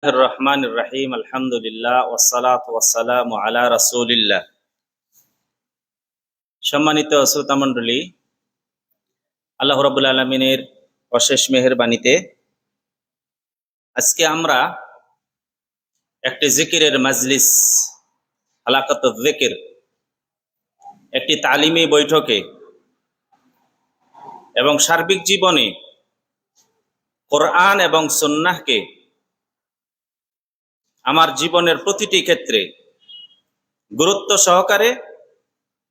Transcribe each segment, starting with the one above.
রহমানির রহিম আলহামদুলিল্লাহ ওয়াসসালাতু ওয়াসসালামু আলা রাসূলিল্লাহ। সম্মানিত শ্রোতা মণ্ডলী, আল্লাহ রাব্বুল আলামিনের অশেষ মেহেরবানিতে আজকে আমরা একটি জিকিরের মাজলিস, হালাকাতুয যিকির, একটি তালিমি বৈঠকে এবং সার্বিক জীবনে কোরআন এবং সুন্নাহকে আমার জীবনের প্রতিটি ক্ষেত্রে গুরুত্ব সহকারে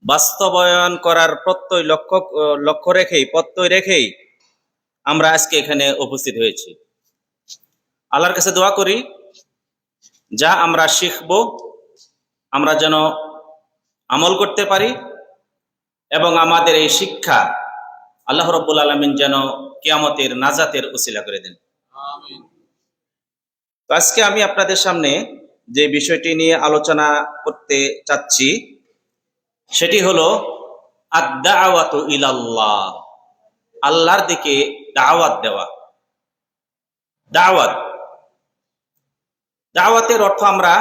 বাস্তবায়ন করার প্রত্যয় রেখেই আমরা আজকে এখানে উপস্থিত হয়েছি। আল্লাহর কাছে দোয়া করি, যা আমরা শিখব আমরা যেন আমল করতে পারি এবং আমাদের এই শিক্ষা আল্লাহ রাব্বুল আলামিন যেন কিয়ামতের নাজাতের উসিলা করে দেন। আমিন। তো আজকে আমি আপনাদের সামনে যে বিষয়টি নিয়ে আলোচনা করতে চাচ্ছি সেটি হলো আদ-দাওয়াতু ইলাল্লাহ, আল্লাহর দিকে দাওয়াত দেওয়া। দাওয়াতের অর্থ আমরা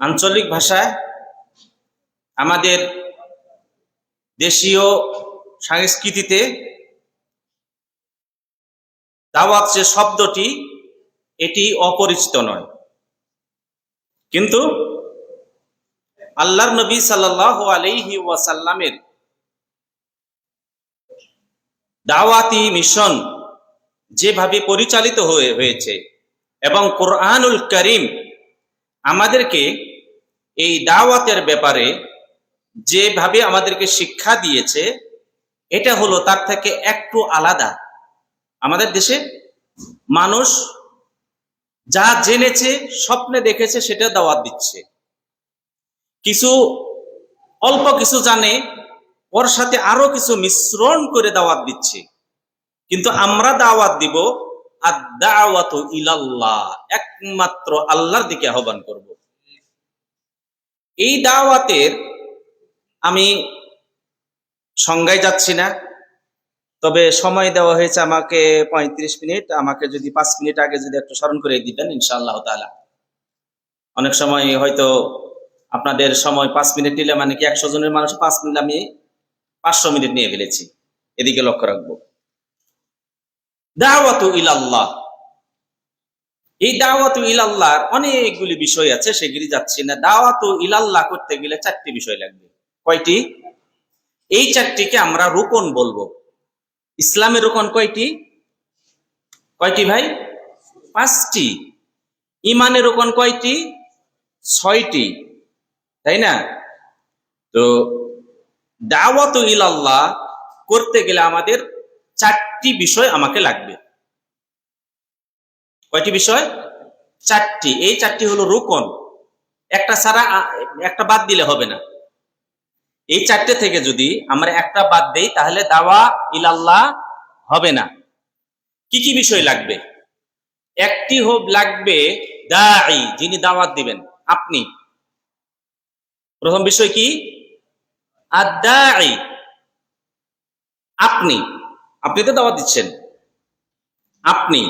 আঞ্চলিক ভাষায় আমাদের দেশীয় সংস্কৃতিতে দাওয়াত যে শব্দটি এটি অপরিচিত নয়, কিন্তু আল্লাহর নবী সাল্লাল্লাহু আলাইহি ওয়াসাল্লামের দাওয়াতি মিশন যেভাবে পরিচালিত হয়েছে এবং কোরআনুল কারীম আমাদেরকে এই দাওয়াতের ব্যাপারে যেভাবে আমাদেরকে শিক্ষা দিয়েছে, এটা হলো তার থেকে একটু আলাদা। আমাদের দেশে মানুষ যা জেনেছে, স্বপ্নে দেখেছে, সেটা দাওয়াত দিচ্ছে। অল্প কিছু জানে, ওর সাথে আরো কিছু মিশ্রণ করে দাওয়াত দিচ্ছে। কিন্তু আমরা দাওয়াত দিব আদ-দাওয়াতু ইলাল্লাহ, একমাত্র আল্লাহর দিকে আহ্বান করব। এই দাওয়াতের আমি সংজ্ঞায় যাচ্ছি না, তবে সময় দেওয়া হয়েছে আমাকে 35 মিনিট। আমাকে যদি 5 মিনিট আগে যদি একটু স্মরণ করে দিবেন ইনশাআল্লাহ তাআলা। অনেক সময় হয়তো আপনাদের সময় 5 মিনিট নিলে মানে কি 100 জনের মানুষ 5 মিনিট, আমি 500 মিনিট নিয়ে ফেলেছি, এদিকে লক্ষ্য রাখবো। দাওয়াতু ইলাল্লাহ, এই দাওয়াতু ইলাল্লাহর অনেকগুলি বিষয় আছে, সেগুলি যাচ্ছি না। দাওয়াতু ইলাল্লাহ করতে গেলে 4টি বিষয় লাগবে। কয়টি? এই 4টিকে আমরা রুকন বলবো। ইসলামের রুকন কয়টি ভাই? 5টি। ইমানের রুকন কয়টি? 6টি, তাই না? তো দাওয়াতু ইলাল্লাহ করতে গেলে আমাদের 4টি বিষয় আমাকে লাগবে। কয়টি বিষয়? 4টি। এই 4টি হলো রুকন, একটা ছাড়া একটা বাদ দিলে হবে না। এই 4টে থেকে যদি আমরা একটা বাদ দেই তাহলে দাওয়া ইলাল্লাহ হবে না। কি কি বিষয় লাগবে? একটি লাগবে দাঈ, যিনি দাওয়াত দিবেন, আপনি। প্রথম বিষয় কি? আদ-দাঈ, আপনি তো দাওয়াত দিচ্ছেন, আপনি।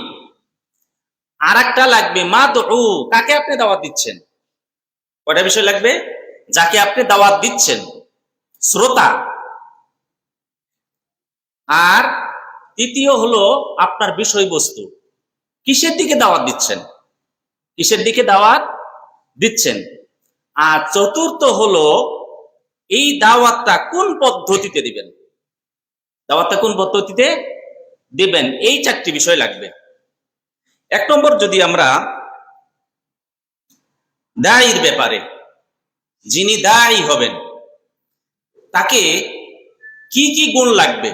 আর একটা লাগবে মাদউ, কাকে আপনি দাওয়াত দিচ্ছেন। কয়টা বিষয় লাগবে? যাকে আপনি দাওয়াত দিচ্ছেন, শ্রোতা। আর তৃতীয় হলো আপনার বিষয়বস্তু, কিসের দিকে দাওয়াত দিচ্ছেন। আর চতুর্থ হলো এই দাওয়াতটা কোন পদ্ধতিতে দিবেন, এই 4টি বিষয় লাগবে। 1 নম্বর, যদি আমরা দায়ীর ব্যাপারে, যিনি দায়ী হবেন তাকে কি কি গুণ লাগবে,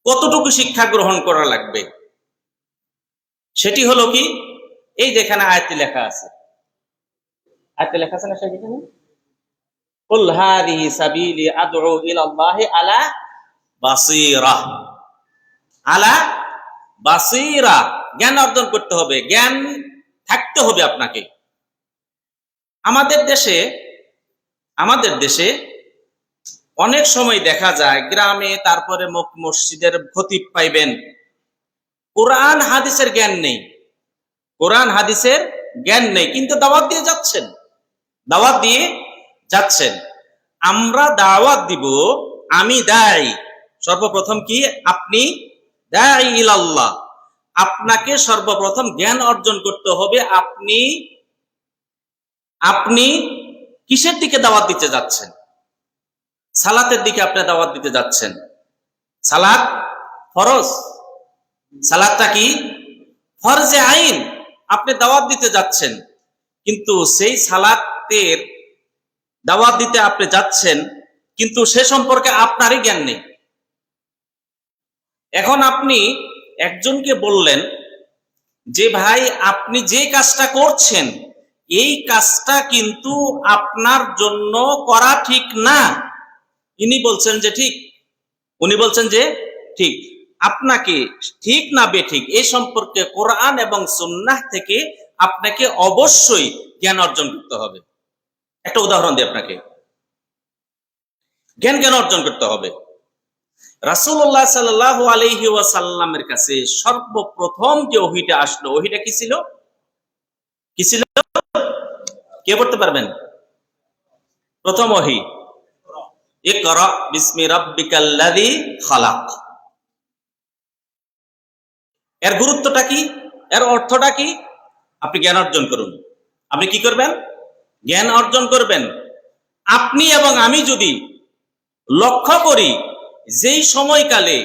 কতটুকু শিক্ষা গ্রহণ করা লাগবে, সেটি হলো কি? এই যেখানে আয়াতে লেখা আছে না সেখানে, কুল হাযিহি সাবিলি আদউ ইলাল্লাহি আলা বাসীরা, জ্ঞান অর্জন করতে হবে, জ্ঞান থাকতে হবে আপনাকে। আমাদের দেশে অনেক সময় দেখা যায় গ্রামে, তারপরে মসজিদের খতিব পাইবেন, কোরআন হাদিসের জ্ঞান নেই, কোরআন হাদিসের জ্ঞান নেই, কিন্তু দাওয়াত দিয়ে যাচ্ছেন, দাওয়াত দিয়ে যাচ্ছেন। আমরা দাওয়াত দিব, আমি দায়ী। সর্বপ্রথম কি? আপনি দায়ী ইলাল্লাহ, আপনাকে সর্বপ্রথম জ্ঞান অর্জন করতে হবে। আপনি কিসের দিকে দাওয়াত দিতে যাচ্ছেন? সালাতের দিকে আপনি দাওয়াত দিতে যাচ্ছেন। সালাত ফরজ, সালাতটা কি? ফরজে আইন। আপনি দাওয়াত দিতে যাচ্ছেন, কিন্তু সেই সালাতের দাওয়াত দিতে আপনি যাচ্ছেন, কিন্তু সে সম্পর্কে আপনারই জ্ঞান নেই। এখন আপনি একজনকে বললেন যে ভাই আপনি যে কাজটা করছেন এই কাজটা কিন্তু আপনার জন্য করা ঠিক না। ইনি বলছেন যে ঠিক, উনি বলছেন যে ঠিক। আপনাকে ঠিক না বেঠিক এই সম্পর্কে কোরআন এবং সুন্নাহ থেকে আপনাকে অবশ্যই জ্ঞান অর্জন করতে হবে। একটা উদাহরণ দিই আপনাকে, জ্ঞান অর্জন করতে হবে। রাসূলুল্লাহ সাল্লাল্লাহু আলাইহি ওয়াসাল্লামের কাছে সর্বপ্রথম যে ওহীটা আসলো, ওহীটা কি ছিল? কি ছিল? কে পড়তে পারবেন? প্রথম ওহী, ইকরা বিসমি রাব্বিকাল্লাযী খালাক। এর গুরুত্বটা কি? এর অর্থটা কি? আপনি জ্ঞান অর্জন করুন। আপনি কি করবেন? জ্ঞান অর্জন করবেন। আপনি এবং আমি যদি লক্ষ্য করি, যেই সময়কালে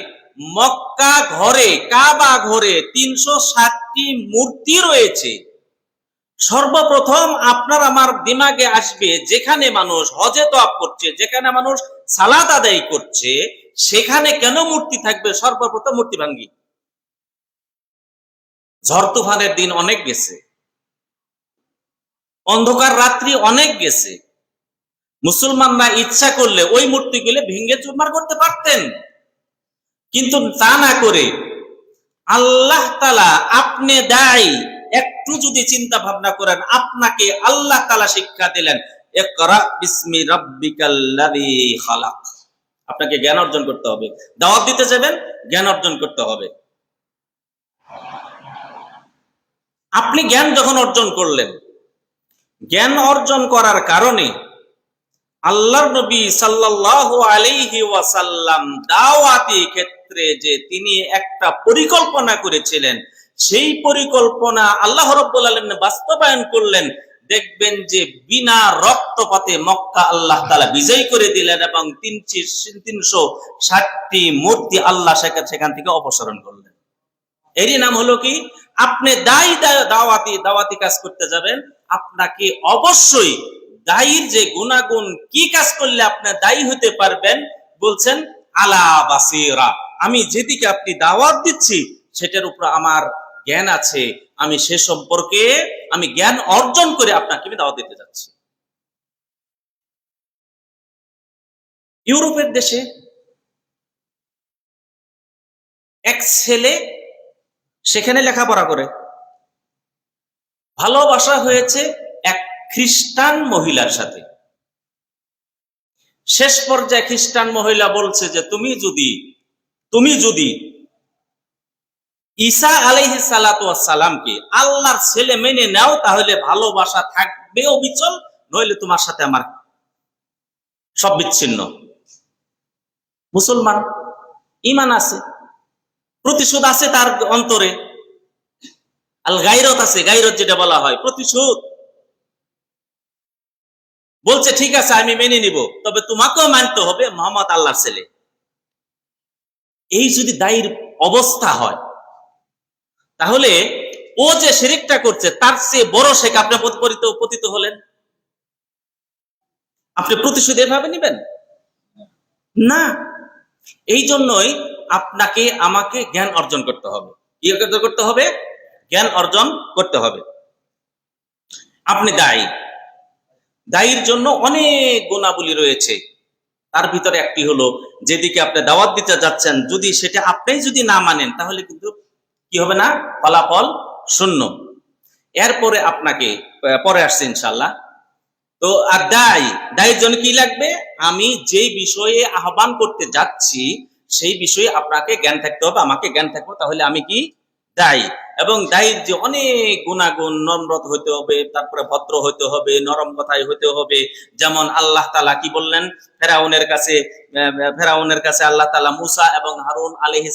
মক্কা ঘরে, কাবা ঘরে 360টি মূর্তি রয়েছে, সর্বপ্রথম আপনার আমার দিমাগে আসবে যেখানে মানুষ হজে তওয়াফ করছে, যেখানে মানুষ সালাত আদায় করছে, সেখানে কেন মূর্তি থাকবে? সর্বপ্রথম মূর্তি ভাঙ্গি। ঝড় তুফানের দিন অনেক গেছে, অন্ধকার রাত্রি অনেক গেছে। মুসলমানরা ইচ্ছা করলে ওই মূর্তিগুলো ভেঙে চুরমার করতে পারতেন, কিন্তু তা না করে আল্লাহ তাআলা, আপনি দায়ী, একটু যদি চিন্তা ভাবনা করেন, আপনাকে আল্লাহ তাআলা শিক্ষা দিলেন ইকরা বিসমি রাব্বিকাল্লাযী খালাক। আপনাকে জ্ঞান অর্জন করতে হবে। দাওয়াত দিতে যাবেন, জ্ঞান অর্জন করতে হবে। আপনি জ্ঞান যখন অর্জন করলেন, জ্ঞান অর্জন করার কারণে আল্লাহর নবী সাল্লাল্লাহু আলাইহি ওয়াসাল্লাম দাওয়াতি ক্ষেত্রে যে তিনি একটা পরিকল্পনা করেছিলেন, সেই পরিকল্পনা আল্লাহ রাব্বুল আলামিন বাস্তবায়ন করলেন। দেখবেন যে বিনা রক্তপাতে মক্কা আল্লাহ তাআলা বিজয় করে দিলেন এবং 360টি মূর্তি আল্লাহ সেখান থেকে অপসারণ করলেন। এরই নাম হলো কি? আপনি দাওয়াতি কাজ করতে যাবেন, আপনাকে অবশ্যই দায়ীর যে গুণাগুণ, কি কাজ করলে আপনি দায়ী হতে পারবেন, বলছেন আলা বাসীরা, আমি যেদিকে আপনি দাওয়াত দিচ্ছি সেটার উপর আমার জ্ঞান আছে, আমি সে সম্পর্কে আমি জ্ঞান অর্জন করে আপনাকে আমি দাওয়াত দিতে যাচ্ছি। ইউরোপের দেশে এক ছেলে সেখানে লেখাপড়া করে, ভালোবাসা হয়েছে এক খ্রিস্টান মহিলার সাথে। শেষ পর্যায়ে খ্রিস্টান মহিলা বলছে যে তুমি যদি ঈসা আলাইহিস সালাতু ওয়াস সালামকে আল্লাহর ছেলে মেনে নাও, তাহলে ভালোবাসা থাকবে অবিচল, নইলে তোমার সাথে আমার সব বিচ্ছিন্ন। মুসলমান, ঈমান আছে, প্রতিশোধ আছে তার অন্তরে, আল গায়রত আছে, গায়রত যেটা বলা হয়, প্রতিশোধ। বলছে ঠিক আছে আমি মেনে নিব, তবে তোমাকেও মানতে হবে মুহাম্মদ আল্লাহর ছেলে। এই যদি দায়ীর অবস্থা হয়, তাহলে ও যে শিরকটা করছে তার চেয়ে বড় শিরক আপনি পতিত হলেন। আপনি প্রতিশোধ এভাবে নেবেন না। এই জন্যই আপনাকে আমাকে জ্ঞান অর্জন করতে হবে। কি অর্জন করতে হবে? জ্ঞান অর্জন করতে হবে। আপনি দায়ীর জন্য অনেক গুণাবলী রয়েছে। তার ভিতরে একটি হলো, যেদিকে আপনি দাওয়াত দিতে যাচ্ছেন, যদি সেটা আপনি যদি না মানেন, তাহলে কিন্তু কি হবে না? ফলাফল শূন্য। এরপরে আপনাকে পরে আসছে ইনশাআল্লাহ। তো আর দায়ীর জন্য কি লাগবে? আমি যেই বিষয়ে আহ্বান করতে যাচ্ছি সেই বিষয়ে আপনাকে জ্ঞান থাকতে হবে, আমাকে জ্ঞান থাকবে, তাহলে আমি কি দায়ী। এবং দায়ীর যে অনেক গুণাগুণ, নম্র হইতে হবে, তারপরে ভদ্র হইতে হবে, নরম কথাই হইতে হবে। যেমন আল্লাহ তাআলা কি বললেন ফেরাউনের কাছে আল্লাহ তাআলা মুসা এবং হারুন আলাইহিস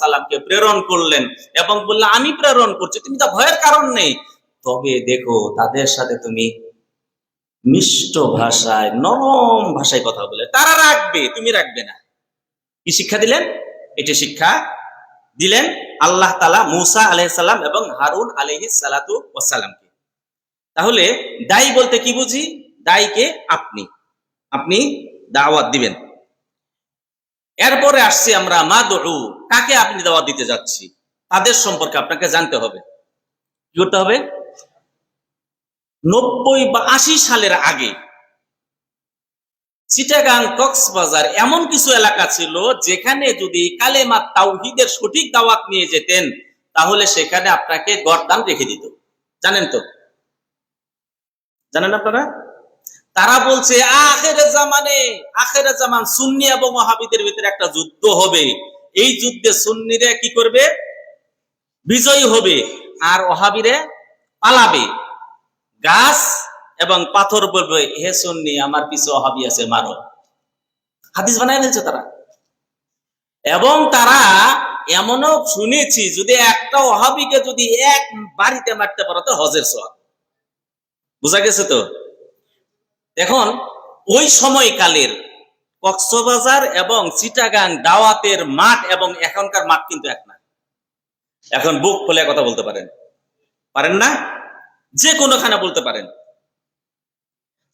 সালামকে প্রেরণ করলেন এবং বললেন আমি প্রেরণ করছি, তুমি তো ভয়ের কারণ নেই, তবে দেখো তাদের সাথে তুমি মিষ্ট ভাষায়, নরম ভাষায় কথা বলে, তারা রাখবে, তুমি রাখবে না। কি শিক্ষা দিলেন? এটি শিক্ষা দিলেন আল্লাহ তাআলা মুসা আলাইহিস সালাম এবং হারুন আলাইহিস সালামকে। তাহলে দায়ী বলতে কি বুঝি? দায়ীকে আপনি দাওয়াত দিবেন। এরপরে আসছি আমরা মাদউ, কাকে আপনি দাওয়াত দিতে যাচ্ছি তাদের সম্পর্কে আপনাকে জানতে হবে। কি করতে হবে? 90 বা 80 সালের আগে চিটাগাং, কক্সবাজার এমন কিছু এলাকা ছিল যেখানে যদি কালেমা তাওহীদের সঠিক দাওয়াত নিয়ে যেতেন তাহলে সেখানে আপনাকে গর্দান রেখে দিত। জানেন তো? জানেন আপনারা? তারা বলছে আখিরে জামান সুন্নি এবং ওয়াহাবিদের ভিতরে একটা যুদ্ধ হবে, এই যুদ্ধে সুন্নিরা কি করবে? বিজয়ী হবে, আর ওয়াহাবিরে পালাবে। গাছ এবং পাথর বলবে হে সুন্নি আমার পিছে ওয়াহাবি আছে, মারো। হাদিস বানায় ফেলছে তারা। এবং তারা এমনও শুনেছি যদি একটা ওয়াহাবিকে যদি এক বাড়িতে মারতে পারো তো হজের সওয়াব। বুঝা গেছে তো? এখন ওই সময়কালের কক্সবাজার এবং চিটাগাং দাওয়াতের মাঠ এবং এখনকার মাঠ কিন্তু এক না। এখন বুক খুলে কথা বলতে পারেন না? যে কোনোখানে বলতে পারেন।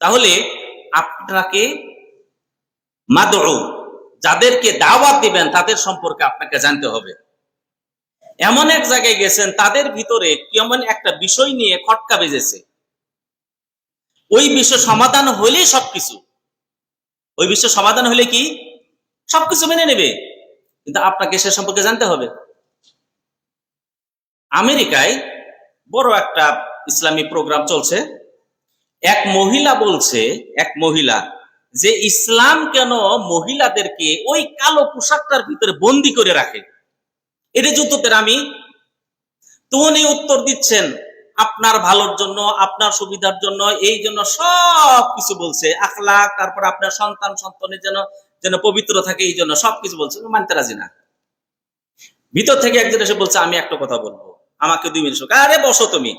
তাহলে আপনাকে মাদউ, যাদেরকে দাওয়াত দিবেন তাদের সম্পর্কে আপনাকে জানতে হবে। এমন এক জায়গায় গেছেন তাদের ভিতরে কেমন একটা বিষয় নিয়ে খটকা বেজেছে, ওই বিষয় সমাধান হলেই সবকিছু, ওই বিষয় সমাধান হলে কি সবকিছু মেনে নেবে, কিন্তু আপনাকে সে সম্পর্কে জানতে হবে। আমেরিকায় বড় একটা ইসলামী প্রোগ্রাম চলছে। এক মহিলা যে ইসলাম কেন মহিলাদেরকে ওই কালো পোশাকটার ভিতরে বন্দি করে রাখে, এটা যুদ্ধের তো উনি উত্তর দিচ্ছেন আপনার ভালোর জন্য, আপনার সুবিধার জন্য, এই জন্য সব কিছু বলছে, আখলাক, তারপর আপনার সন্তানের যেন পবিত্র থাকে, এই জন্য সবকিছু বলছে, মানতে রাজি না। ভিতর থেকে একজন এসে বলছে আমি একটা কথা বলবো, আমাকে 2 মিনিট। আরে বসো, তুমি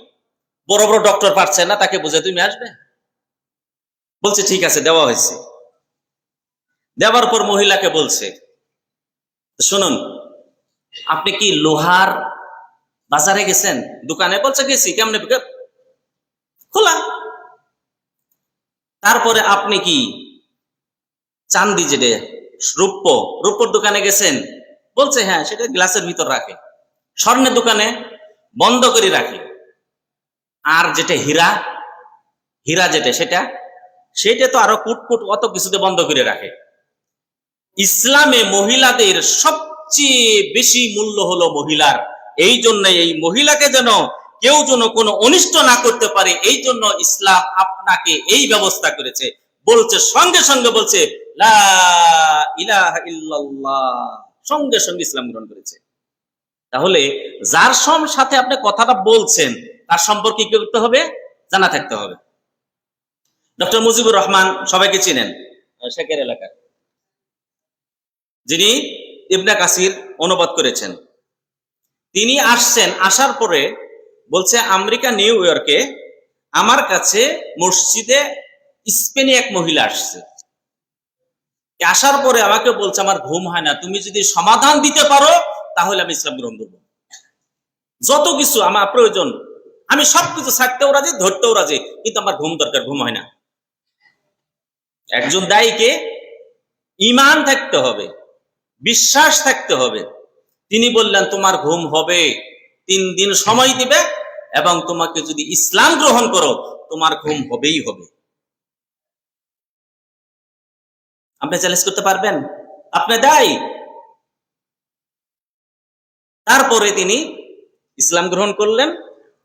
বড় বড় ডক্টর পারছে না, তাকে বুঝে তুমি আসবে? বলছে ঠিক আছে, দেওয়া হয়েছে। দেওয়ার পর মহিলাকে বলছে শুনুন, আপনি কি লোহার বাজারে গেছেন, দোকানে? বলছে গেছি। কেমনে? খোলা। তারপরে আপনি কি চান্দি, যেটা রূপোর দোকানে গেছেন? বলছে হ্যাঁ, সেটা গ্লাসের ভিতর রাখে। স্বর্ণের দোকানে বন্ধ করে রাখে। আর যেটা হীরা যেটা সেটা তো আরো কুটকুট অত কিছুতে বন্ধ করে রাখে। ইসলামে মহিলাদের সবচেয়ে বেশি মূল্য হলো মহিলার। এই জন্য এই মহিলাকে কেউ কোনো অনিষ্ট না করতে পারে, এই জন্য ইসলাম আপনাকে এই ব্যবস্থা করেছে। বলছে সঙ্গে সঙ্গে বলছে লা ইলাহা ইল্লাল্লাহ, সঙ্গে সঙ্গে ইসলাম গ্রহণ করেছে। তাহলে যার সাথে আপনি কথাটা বলছেন তার সম্পর্কে কি করতে হবে? জানা থাকতে হবে। ডক্টর মুজিবুর রহমান সবাইকে চিনেন, শেখের এলাকার, যিনি ইবনে কাসির অনুবাদ করেছেন। তিনি আসার পরে বলছে আমেরিকা নিউ ইয়র্কে আমার কাছে মসজিদে স্পেনি এক মহিলা আসছে। আসার পরে আমাকে বলছে আমার ঘুম হয় না, তুমি যদি সমাধান দিতে পারো তাহলে আমি ইসলাম গ্রহণ করবো। যত কিছু আমার প্রয়োজন আমি সবকিছু ছাড়তেও রাজি, ধরতেও রাজি, কিন্তু আমার ঘুম দরকার, ঘুম হয় না। একজন দায়ীকে ঈমান থাকতে হবে, বিশ্বাস থাকতে হবে। তিনি বললেন তোমার ঘুম হবে, 3 দিন সময় দিবে, এবং তোমাকে যদি ইসলাম গ্রহণ করো তোমার ঘুম হবেই হবে। আপনি চ্যালেঞ্জ করতে পারবেন? আপনি দায়ী। তারপরে তিনি ইসলাম গ্রহণ করলেন।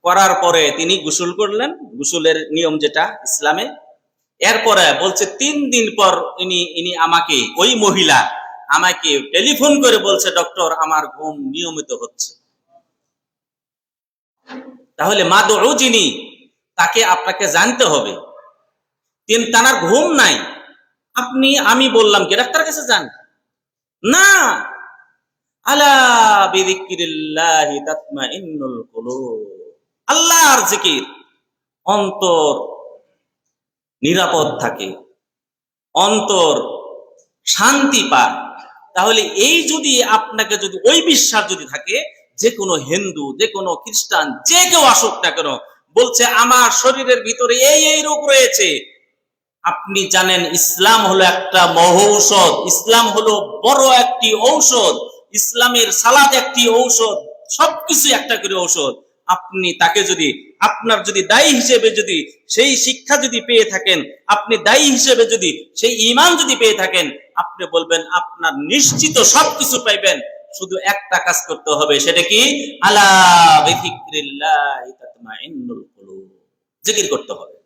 করার পরে তিনি গোসল করলেন, গোসলের নিয়ম যেটা ইসলামে। এরপরে বলছে 3 দিন পর ইনি ওই মহিলা আমাকে টেলিফোন করে বলছে ডক্টর আমার ঘুম নিয়মিত হচ্ছে। তাহলে মাদউ যিনি, তাকে আপনাকে জানতে হবে। তার ঘুম নাই, আমি বললাম কি ডাক্তার কাছে যান না, আলা বিযিকরিল্লাহি তাতমাইন্নুল কুলুব, আল্লাহর জিকির, অন্তর নিরাপদ থাকে, অন্তর শান্তি পায়। তাহলে এই যদি আপনাকে যদি ওই বিশ্বাস যদি থাকে, যে কোনো হিন্দু, যে কোনো খ্রিস্টান, যে কেউ আসুক না কেন, বলছে আমার শরীরের ভিতরে এই এই রোগ রয়েছে, আপনি জানেন ইসলাম হলো একটা মহৌষধ, ইসলাম হলো বড় একটি ঔষধ, ইসলামের সালাদ একটি ঔষধ, সবকিছু একটা করে ঔষধ। আপনি তাকে যদি, আপনার যদি দায়ী হিসেবে যদি সেই শিক্ষা যদি পেয়ে থাকেন, আপনি দায়ী হিসেবে যদি সেই ঈমান যদি পেয়ে থাকেন, আপনি বলবেন আপনার নিশ্চিত সবকিছু পাইবেন, শুধু একটা কাজ করতে হবে, সেটা কি? আলা বিযিকরিল্লাহি তাতমাইন্নুল কুলুব, জিকির করতে হবে।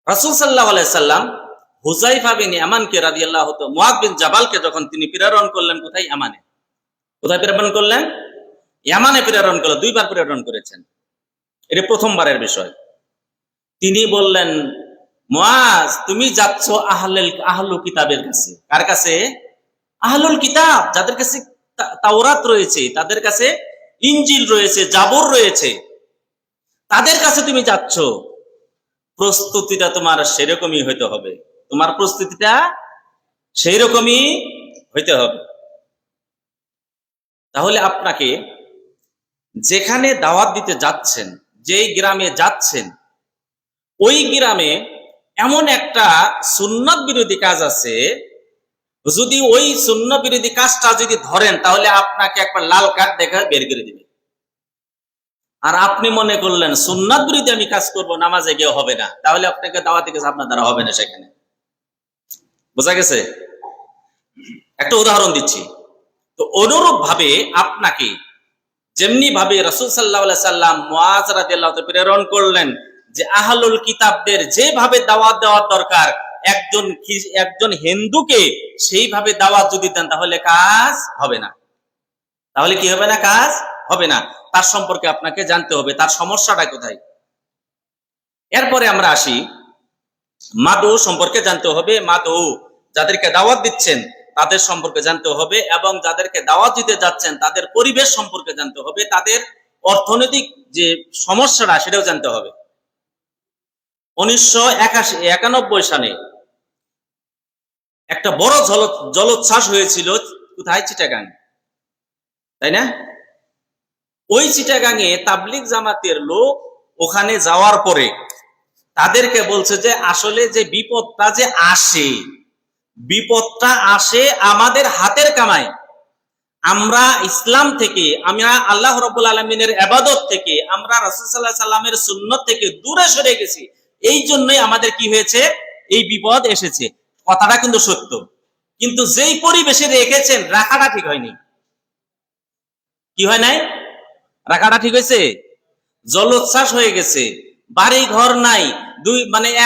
রাসূল সাল্লাল্লাহু আলাইহি সাল্লাম হুযায়ফা বিন ইয়ামানকে রাদিয়াল্লাহু তাআলা, মুআয বিন জাবালকে যখন তিনি প্রেরণ করলেন, কোথায়? ইয়ামানে। কোথায় প্রেরণ করলেন? ইয়ামানে প্রেরণ করলেন। দুইবার প্রেরণ করেছেন, এটা প্রথমবারের বিষয়। তিনি বললেন, মুআয, তুমি যাচ্ছ আহলুল কিতাবের কাছে। কার কাছে? আহলুল কিতাব, যাদের কাছে তাওরাত রয়েছে, তাদের কাছে ইনজিল রয়েছে, জাবুর রয়েছে, তাদের কাছে তুমি যাচ্ছ। প্রস্তুতিটা তোমার সেরকমই হইতে হবে, তোমার প্রস্তুতিটা সেই রকমই হইতে হবে। তাহলে আপনাকে যেখানে দাওয়াত দিতে যাচ্ছেন, যেই গ্রামে যাচ্ছেন, ওই গ্রামে এমন একটা সুন্নাত বিরোধী কাজ আছে, যদি ওই সুন্নাত বিরোধী কাজটা যদি ধরেন, তাহলে আপনাকে একবার লাল কার্ড দেখা বের করে দিবে। আর আপনি মনে করলেন সুন্নাত বিরোধী আমি কাজ করব, নামাজে গিয়ে হবে না, তাহলে আপনাকে দাওয়াতে গেছে, আপনার দ্বারা হবে না সেখানে। বোঝা গেছে? একটা উদাহরণ দিচ্ছি। তো অনুরূপ ভাবে আপনাকে যেমনি ভাবে রাসূল সাল্লাল্লাহু আলাইহি সাল্লাম মুআয রাদিয়াল্লাহু তাআলা প্রেরণ করলেন, যে আহলুল কিতাবদের যেভাবে দাওয়াত দেওয়ার দরকার, একজন হিন্দুকে সেইভাবে দাওয়াত যদি দেন, তাহলে কাজ হবে না। তাহলে কি হবে না? কাজ হবে না। তার সম্পর্কে আপনাকে জানতে হবে, তার সমস্যাটা কোথায়। এরপরে আমরা আসি, মাদউ সম্পর্কে জানতে হবে। মাদউ, যাদেরকে দাওয়াত দিচ্ছেন তাদের সম্পর্কে জানতে হবে, এবং যাদেরকে দাওয়াত দিতে যাচ্ছেন তাদের পরিবেশ সম্পর্কে জানতে হবে, তাদের অর্থনৈতিক যে সমস্যাটা সেটাও জানতে হবে। 1991 সালে একটা বড় জলোচ্ছ্বাস হয়েছিল, কোথায়? চিটাগাং, তাই না? ওই চিটাগাঙে তাবলিগ জামাতের লোক ওখানে যাওয়ার পরে তাদেরকে বলছে যে আসলে যে বিপদটা আসে আমাদের হাতের কামাই। আমরা ইসলাম থেকে, আমরা আল্লাহ রাব্বুল আলামিনের ইবাদত থেকে, আমরা রাসূল সাল্লাল্লাহু আলাইহি সাল্লামের সুন্নাত থেকে দূরে সরে গেছি, এই জন্যই আমাদের কি হয়েছে? এই বিপদ এসেছে। কথাটা কিন্তু সত্য, কিন্তু যেই পরিবেশে রেখেছেন রাখাটা ঠিক হয়নি। কি হয় নাই? রাখাটা ঠিক হয়েছে? জলোচ্ছ্বাস হয়ে গেছে, বাড়ি ঘর নাই,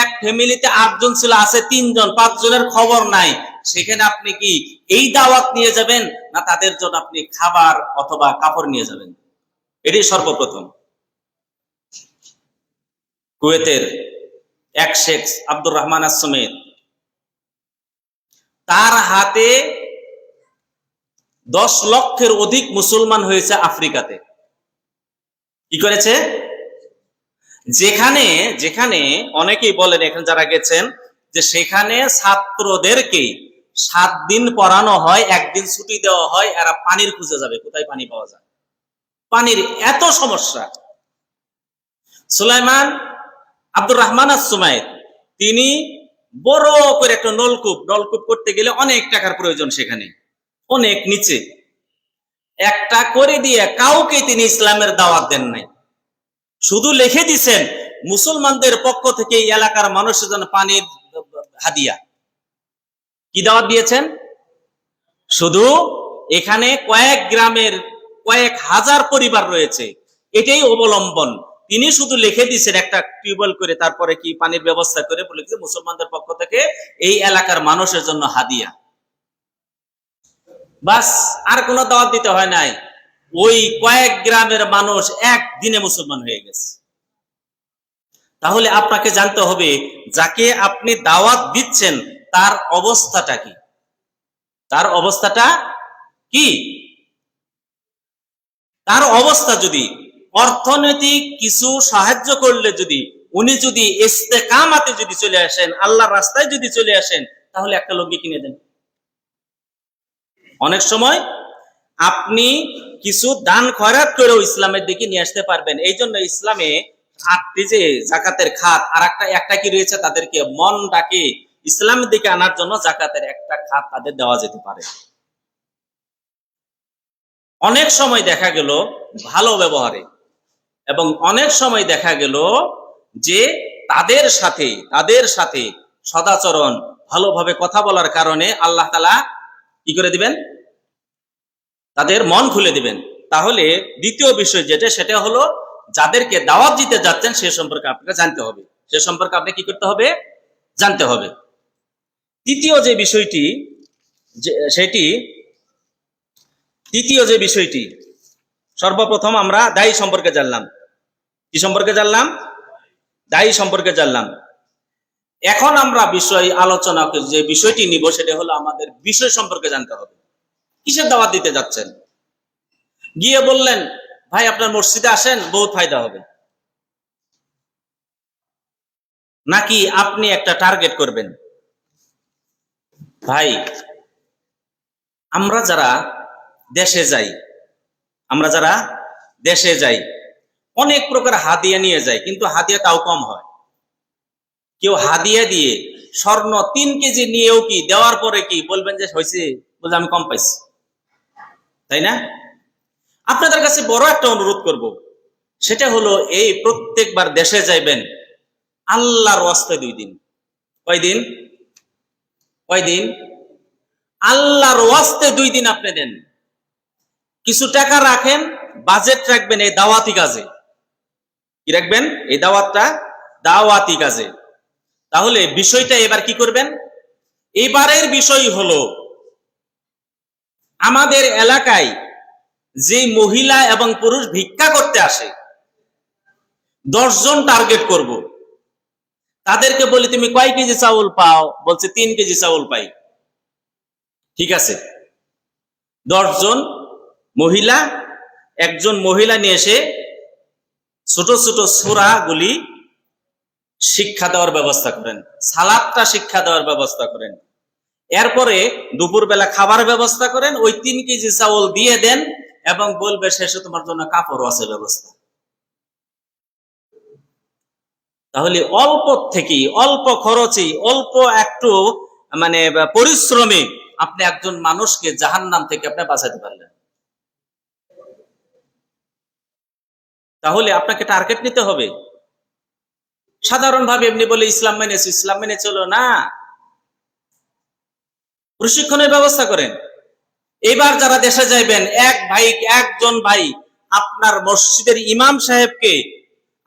এক ফ্যামিলিতে 8 জন ছিল, আছে 3 জন, 5 জনের খবর নাই। সেখানে আপনি কি এই দাওয়াত নিয়ে যাবেন, না তাদের জন্য আপনি খাবার অথবা কাপড় নিয়ে যাবেন? এটাই সর্বপ্রথম। কুয়েতের এক শেখ আব্দুর রহমান আস-সুমেদ, তার হাতে 10 লক্ষের অধিক মুসলমান হয়েছে আফ্রিকাতে। কি করেছে? যেখানে যেখানে অনেকেই বলেন, এখানে যারা গেছেন, যে সেখানে ছাত্রদেরকে 7 দিন পড়ানো হয়, 1 দিন ছুটি দেওয়া হয়, এরা পানির খুঁজে যাবে, কোথায় পানি পাওয়া যায়। পানির এত সমস্যা। সুলাইমান আব্দুর রহমান আস-সুমাইদ, তিনি বড় করে একটা নলকূপ করতে গেলে অনেক টাকার প্রয়োজন, সেখানে অনেক নিচে, একটা করে দিয়ে কাউকে তিনি ইসলামের দাওয়াত দেন নাই, শুধু লিখে দিছেন মুসলমানদের পক্ষ থেকে এই এলাকার মানুষের জন্য পানির হাদিয়া। কি দাওয়াত দিয়েছেন? শুধু এখানে কয়েক গ্রামের কয়েক হাজার পরিবার রয়েছে, এটাই অবলম্বন। তিনি শুধু লিখে দিয়েছেন একটা টিউবওয়েল করে, তারপরে কি পানির ব্যবস্থা করে বলে যে মুসলমানদের পক্ষ থেকে এই এলাকার মানুষের জন্য হাদিয়া। বাস, আর কোনো দাওয়াত দিতে হয় নাই। ওই কয়েক গ্রামের মানুষ একদিনে মুসলমান হয়ে গেছে। তাহলে আপনাকে জানতে হবে যাকে আপনি দাওয়াত দিচ্ছেন তার অবস্থাটা কি, তার অবস্থাটা কি। তার অবস্থা যদি অর্থনৈতিক কিছু সাহায্য করলে যদি উনি যদি ইস্তেকামাতে যদি চলে আসেন, আল্লাহর রাস্তায় যদি চলে আসেন, তাহলে একটা লুঙ্গি কিনে দেন। অনেক সময় আপনি কিছু দান খয়রাত করেও ইসলামের দিকে নিয়ে আসতে পারবেন। এই জন্য ইসলামে 8টি যে জাকাতের খাত, আর একটা কি রয়েছে, তাদেরকে মনটাকে ইসলামের দিকে আনার জন্য জাকাতের একটা খাত তাদের দেওয়া যেতে পারে। অনেক সময় দেখা গেল ভালো ব্যবহারে, এবং অনেক সময় দেখা গেল যে তাদের সাথে সদাচরণ, ভালোভাবে কথা বলার কারণে আল্লাহ তাআলা কি করে দিবেন, তাদের মন খুলে দিবেন। তাহলে দ্বিতীয় বিষয় যেটা, সেটা হলো যাদেরকে দাওয়াত দিতে যাচ্ছেন সে সম্পর্কে আপনাকে জানতে হবে, সে সম্পর্কে আপনি কি করতে হবে, জানতে হবে। তৃতীয় যে বিষয়টি সর্বপ্রথম আমরা দায়ী সম্পর্কে জানলাম। কি সম্পর্কে জানলাম? দায়ী সম্পর্কে জানলাম। এখন আমরা আলোচনা যে বিষয়টি নিব সেটা হলো আমাদের বিষয় সম্পর্কে জানতে হবে। কিসের দাওয়াত দিতে যাচ্ছেন? গিয়ে বললেন ভাই আপনার মসজিদে আসেন, বহুত ফায়দা হবে, নাকি আপনি একটা টার্গেট করবেন? ভাই আমরা যারা দেশে যাই অনেক প্রকার হাদিয়া নিয়ে যাই, কিন্তু হাদিয়া তাও কম হয়। কেউ হাদিয়া দিয়ে স্বর্ণ 3 কেজি নিয়েও কি দেওয়ার পরে কি বলবেন যে হয়েছে, বলছে আমি কম পাইছি, তাই না? আপনাদের কাছে বড় একটা অনুরোধ করব, সেটা হলো এই প্রত্যেকবার দেশে যাইবেন আল্লাহর ওয়াস্তে 2 দিন। কয়দিন? আল্লাহর ওয়াস্তে 2 দিন আপনি দেন। কিছু টাকা রাখেন, বাজেট রাখবেন এই দাওয়াতি কাজে। কি রাখবেন? এই দাওয়াতি কাজে। তাহলে বিষয়টা এবার কি করবেন? এবারের বিষয় হলো আমাদের এলাকায় যে মহিলা এবং পুরুষ ভিক্ষা করতে আসে 10 জন টার্গেট করব। তাদেরকে বলি তুমি কয় কেজি চাউল পাও? বলছে 3 কেজি চাউল পাই। ঠিক আছে, 10 জন মহিলা, একজন মহিলা নিয়ে এসে ছোট ছোট সূরা গুলি শিক্ষা দেওয়ার ব্যবস্থা করেন, সালাতটা শিক্ষা দেওয়ার ব্যবস্থা করেন। এরপরে দুপুরবেলা খাবার ব্যবস্থা করেন, ওই 3 কেজি চাউল দিয়ে দেন এবং বলবে শেষে তোমার জন্য কাপড়ও আছে ব্যবস্থা। তাহলে অল্প খরচে, অল্প একটু পরিশ্রমে আপনি একজন মানুষকে জাহান্নাম থেকে আপনি বাঁচাতে পারলেন। তাহলে আপনাকে টার্গেট নিতে হবে। সাধারণভাবে এমনি বলে ইসলাম মেনে চলো না, প্রশিক্ষণের ব্যবস্থা করেন। এবার যারা দেশে যাইবেন, একজন ভাই আপনার মসজিদের ইমাম সাহেবকে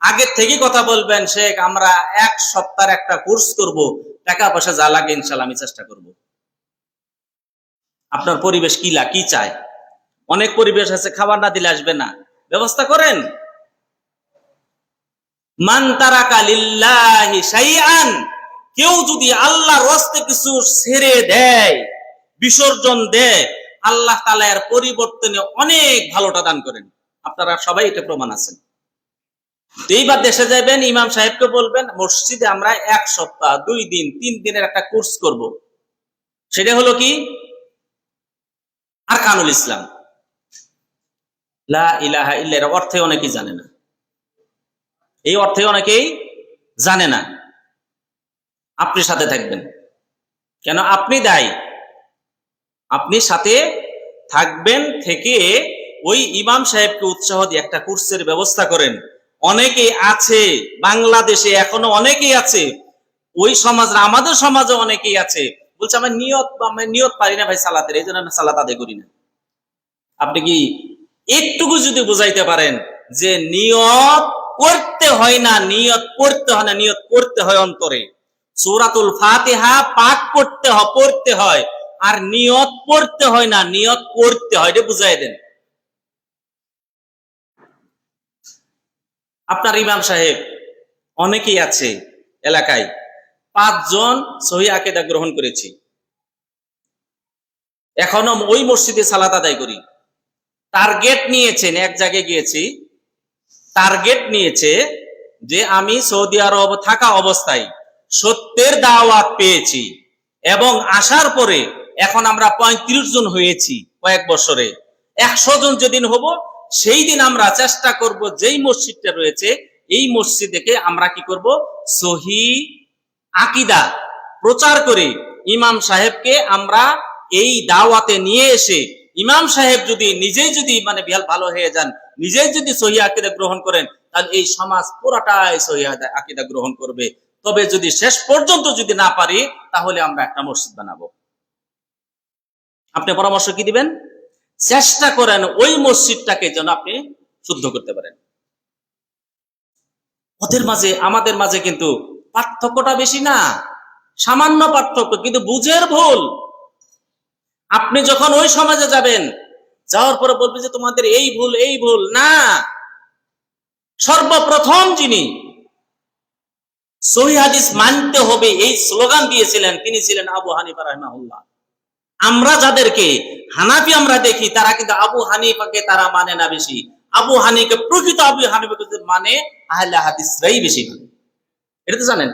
আগে থেকে কথা বলবেন, শেখ আমরা 1 সপ্তাহের একটা কোর্স করব, টাকা পয়সা যা লাগে ইনশাআল্লাহ আমি চেষ্টা করব। আপনার পরিবেশ কি চায়? অনেক পরিবেশ আছে খাবার না দিলে আসবে না, ব্যবস্থা করেন। মান তারাকা লিল্লাহি শাইআন, কেউ যদি আল্লাহর রাস্তায় কিছু ছেড়ে দেয়, বিসর্জন দেয়, আল্লাহ তাআলা এর পরিবর্তনে অনেক ভালোটা দান করেন। আপনারা সবাই এটা প্রমাণ আছেন। এইবার দেশে যাবেন, ইমাম সাহেবকে বলবেন মসজিদে আমরা 1 সপ্তাহ 2 দিন 3 দিনের একটা কোর্স করব। সেটা হলো কি? আরকানুল ইসলাম, লা ইলাহা ইল্লাল্লাহ। অর্থে অনেকেই জানে না, এই অর্থে অনেকেই জানে না। আপনি সাথে থাকবেন, কেন? আপনি দায়ী, আপনি সাথে থাকবেন, থেকে ওই ইমাম সাহেবকে উৎসাহ দিয়ে একটা কোর্সের ব্যবস্থা করেন। অনেকেই আছে বাংলাদেশে, এখনো অনেকেই আছে, ওই সমাজ, আমাদের সমাজে অনেকেই আছে, বলছে আমার নিয়ত পারি না ভাই সালাতের, এই জন্য আমি সালাত আদায় করি না। আপনি কি একটুকু যদি বুঝাইতে পারেন যে নিয়ত করতে হয় না, নিয়ত করতে হয় অন্তরে। সূরাতুল ফাতিহা পাঠ পড়তে হয়, আর নিয়ত পড়তে হয় না, নিয়ত করতে হয়, এটা বুঝাই দেন। আপনার ইমাম সাহেব অনেকেই আছে এলাকায়, 5 জন সহি আকীদা গ্রহণ করেছি, এখনো ওই মসজিদে সালাত আদায় করি। টার্গেট নিয়েছেন, এক জায়গায় গিয়েছি, টার্গেট নিয়েছে যে আমি সৌদি আরব থাকা অবস্থায় সত্যের দাওয়াত পেয়েছি এবং আসার পরে এখন আমরা 35 জন হয়েছি কয়েক বছরে, 100 জন যেদিন হব সেই দিন আমরা চেষ্টা করব যেই মসজিদটা রয়েছে এই মসজিদকে আমরা কি করব, সহি আকীদা প্রচার করে ইমাম সাহেবকে আমরা এই দাওয়াতে নিয়ে এসে, ইমাম সাহেব যদি নিজেই যদি মানে ভালো হয়ে যান, নিজেই যদি সহি আকীদা গ্রহণ করেন, তাহলে এই সমাজ পুরাটাই সহি আকীদা গ্রহণ করবে। তবে যদি শেষ পর্যন্ত যদি না পারি, তাহলে আমরা একটা মসজিদ বানাবো। আপনি পরামর্শ কি দিবেন? চেষ্টা করেন ওই মসজিদটাকে যেন আপনি শুদ্ধ করতে পারেন। ওদের মাঝে আমাদের মাঝে কিন্তু পার্থক্যটা বেশি না, সামান্য পার্থক্য, কিন্তু বুঝের ভুল। আপনি যখন ওই সমাজে যাবেন, যাওয়ার পরে বলবে যে তোমাদের এই ভুল এই ভুল না। সর্বপ্রথম যিনি সহিহ হাদিস মানতে হবে এই স্লোগান দিয়েছিলেন তিনি ছিলেন আবু হানিফা রাহিমাহুল্লাহ। আমরা যাদেরকে হানাফি আমরা দেখি, তারা কিন্তু আবু হানিফাকে তারা মানে না বেশি, আবু হানিফাকে প্রকৃত আবু হানিফাকে মানে আহলে হাদিসরাই বেশি মানে। এটা তো জানেন।